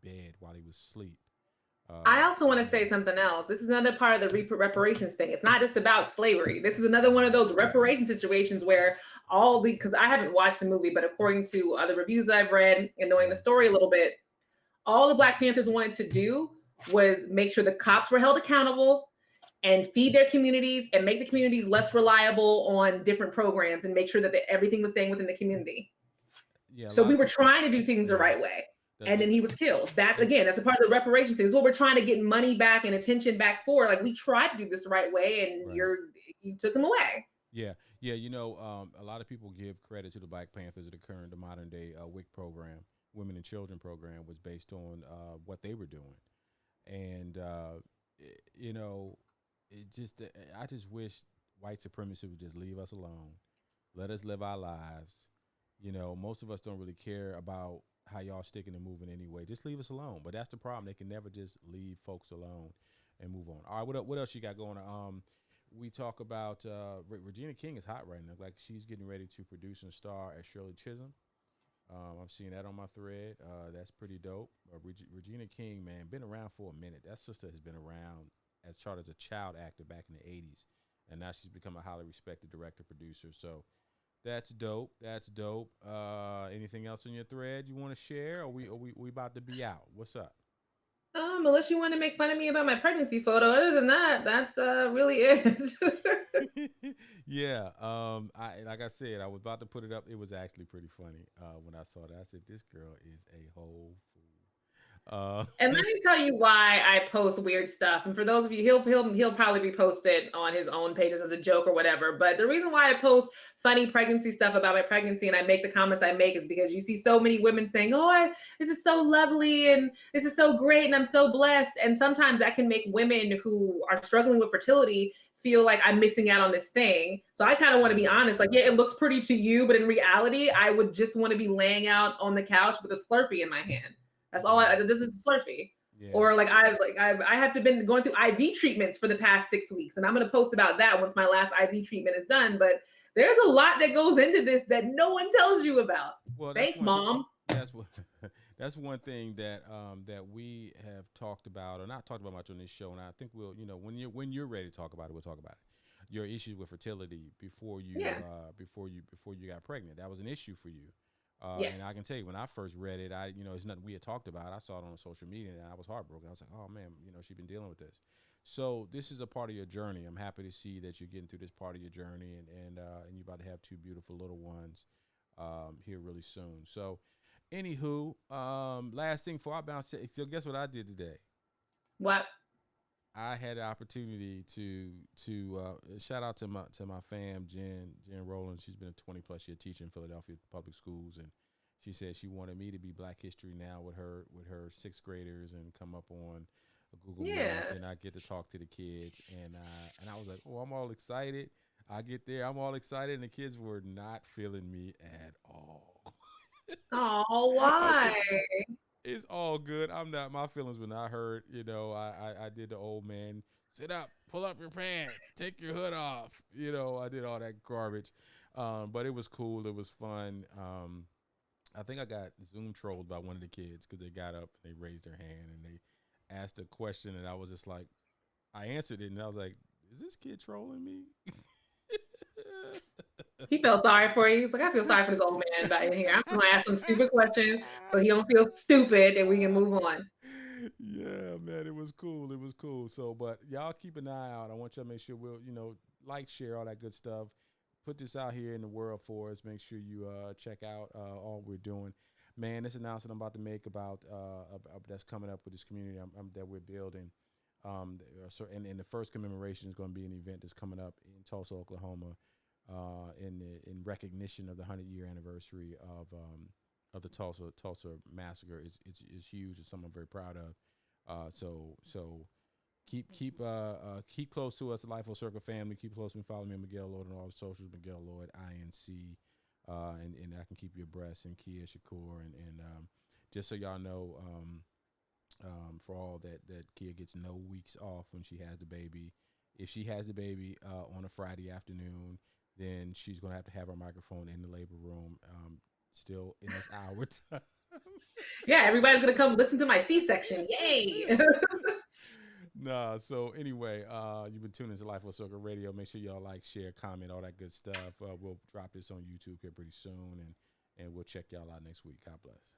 bed while he was asleep. I also want to say something else. This is another part of the reparations thing. It's not just about slavery. This is another one of those reparation situations where because I haven't watched the movie, but according to other reviews I've read and knowing the story a little bit, all the Black Panthers wanted to do was make sure the cops were held accountable and feed their communities and make the communities less reliable on different programs and make sure that everything was staying within the community. Yeah. So we were trying to do things the right way. And then he was killed. That's a part of the reparations thing. It's what we're trying to get money back and attention back for. Like, we tried to do this the right way, and you took him away. Yeah. A lot of people give credit to the Black Panthers of the modern day WIC program, Women and Children program, was based on what they were doing. And I just wish white supremacy would just leave us alone, let us live our lives. Most of us don't really care about how y'all sticking and moving anyway. Just leave us alone. But that's the problem. They can never just leave folks alone and move on. All right, what else you got going on? We talk about Regina King is hot right now. Like, she's getting ready to produce and star as Shirley Chisholm. I'm seeing that on my thread. That's pretty dope. Regina King, man, been around for a minute. That sister has been around as charted as a child actor back in the 80s. And now she's become a highly respected director, producer. So that's dope. Anything else on your thread you want to share? Or we about to be out? What's up? Unless you want to make fun of me about my pregnancy photo. Other than that, that's really it. Yeah. Like I said, I was about to put it up. It was actually pretty funny when I saw that. I said, this girl is a whole fool. And let me tell you why I post weird stuff. And for those of you, he'll probably be posted on his own pages as a joke or whatever. But the reason why I post funny pregnancy stuff about my pregnancy and I make the comments I make is because you see so many women saying, this is so lovely and this is so great and I'm so blessed. And sometimes that can make women who are struggling with fertility feel like I'm missing out on this thing. So I kind of want to be honest, like, yeah, it looks pretty to you, but in reality, I would just want to be laying out on the couch with a Slurpee in my hand. That's all this is Slurpee. Yeah. Or like I have to been going through IV treatments for the past 6 weeks. And I'm going to post about that once my last IV treatment is done. But there's a lot that goes into this that no one tells you about. Well, thanks, Mom. That's one thing that we have talked about, or not talked about much on this show. And I think we'll, when you're ready to talk about it, we'll talk about it. Your issues with fertility before you got pregnant. That was an issue for you. Yes. And I can tell you, when I first read it, it's nothing we had talked about. I saw it on social media and I was heartbroken. I was like, oh man, she's been dealing with this. So this is a part of your journey. I'm happy to see that you're getting through this part of your journey, and you're about to have 2 beautiful little ones here really soon. So anywho, last thing before I bounce, so guess what I did today? What? I had the opportunity to shout out to my fam, Jen Rowland. She's been a 20+ year teacher in Philadelphia public schools, and she said she wanted me to be Black History Now with her sixth graders and come up on a Google Meet, and I get to talk to the kids, and I was like, oh, I'm all excited. I get there, I'm all excited, and the kids were not feeling me at all. Oh, why? It's all good. I'm not. My feelings were not hurt. You know, I did the old man, sit up, pull up your pants, take your hood off. You know, I did all that garbage, but it was cool. It was fun. I think I got Zoom trolled by one of the kids because they got up and they raised their hand and they asked a question, and I was just like, I answered it, and I was like, is this kid trolling me? He felt sorry for you. He's like, I feel sorry for this old man back in here. I'm gonna ask some stupid questions so he don't feel stupid and we can move on. Yeah, man, it was cool. It was cool. So, but y'all keep an eye out. I want y'all to make sure we'll, like, share, all that good stuff. Put this out here in the world for us. Make sure you check out all we're doing. Man, this announcement I'm about to make about that's coming up with this community that we're building. And the first commemoration is going to be an event that's coming up in Tulsa, Oklahoma, in recognition of the 100-year anniversary of the Tulsa massacre. It's huge. It's something I'm very proud of. So keep close to us, the Life Full Circle family. Keep close to me. Follow me on Miguel Lloyd on all the socials. Miguel Lloyd INC, and I can keep you abreast. And Kia Shakur, and just so y'all know, for all that Kia gets no weeks off when she has the baby. If she has the baby on a Friday afternoon, then she's going to have her microphone in the labor room, still in this hour time. Yeah, everybody's going to come listen to my C-section. Yay! Nah, so anyway, you've been tuning to Life Full Circle Radio. Make sure y'all like, share, comment, all that good stuff. We'll drop this on YouTube here pretty soon, and we'll check y'all out next week. God bless.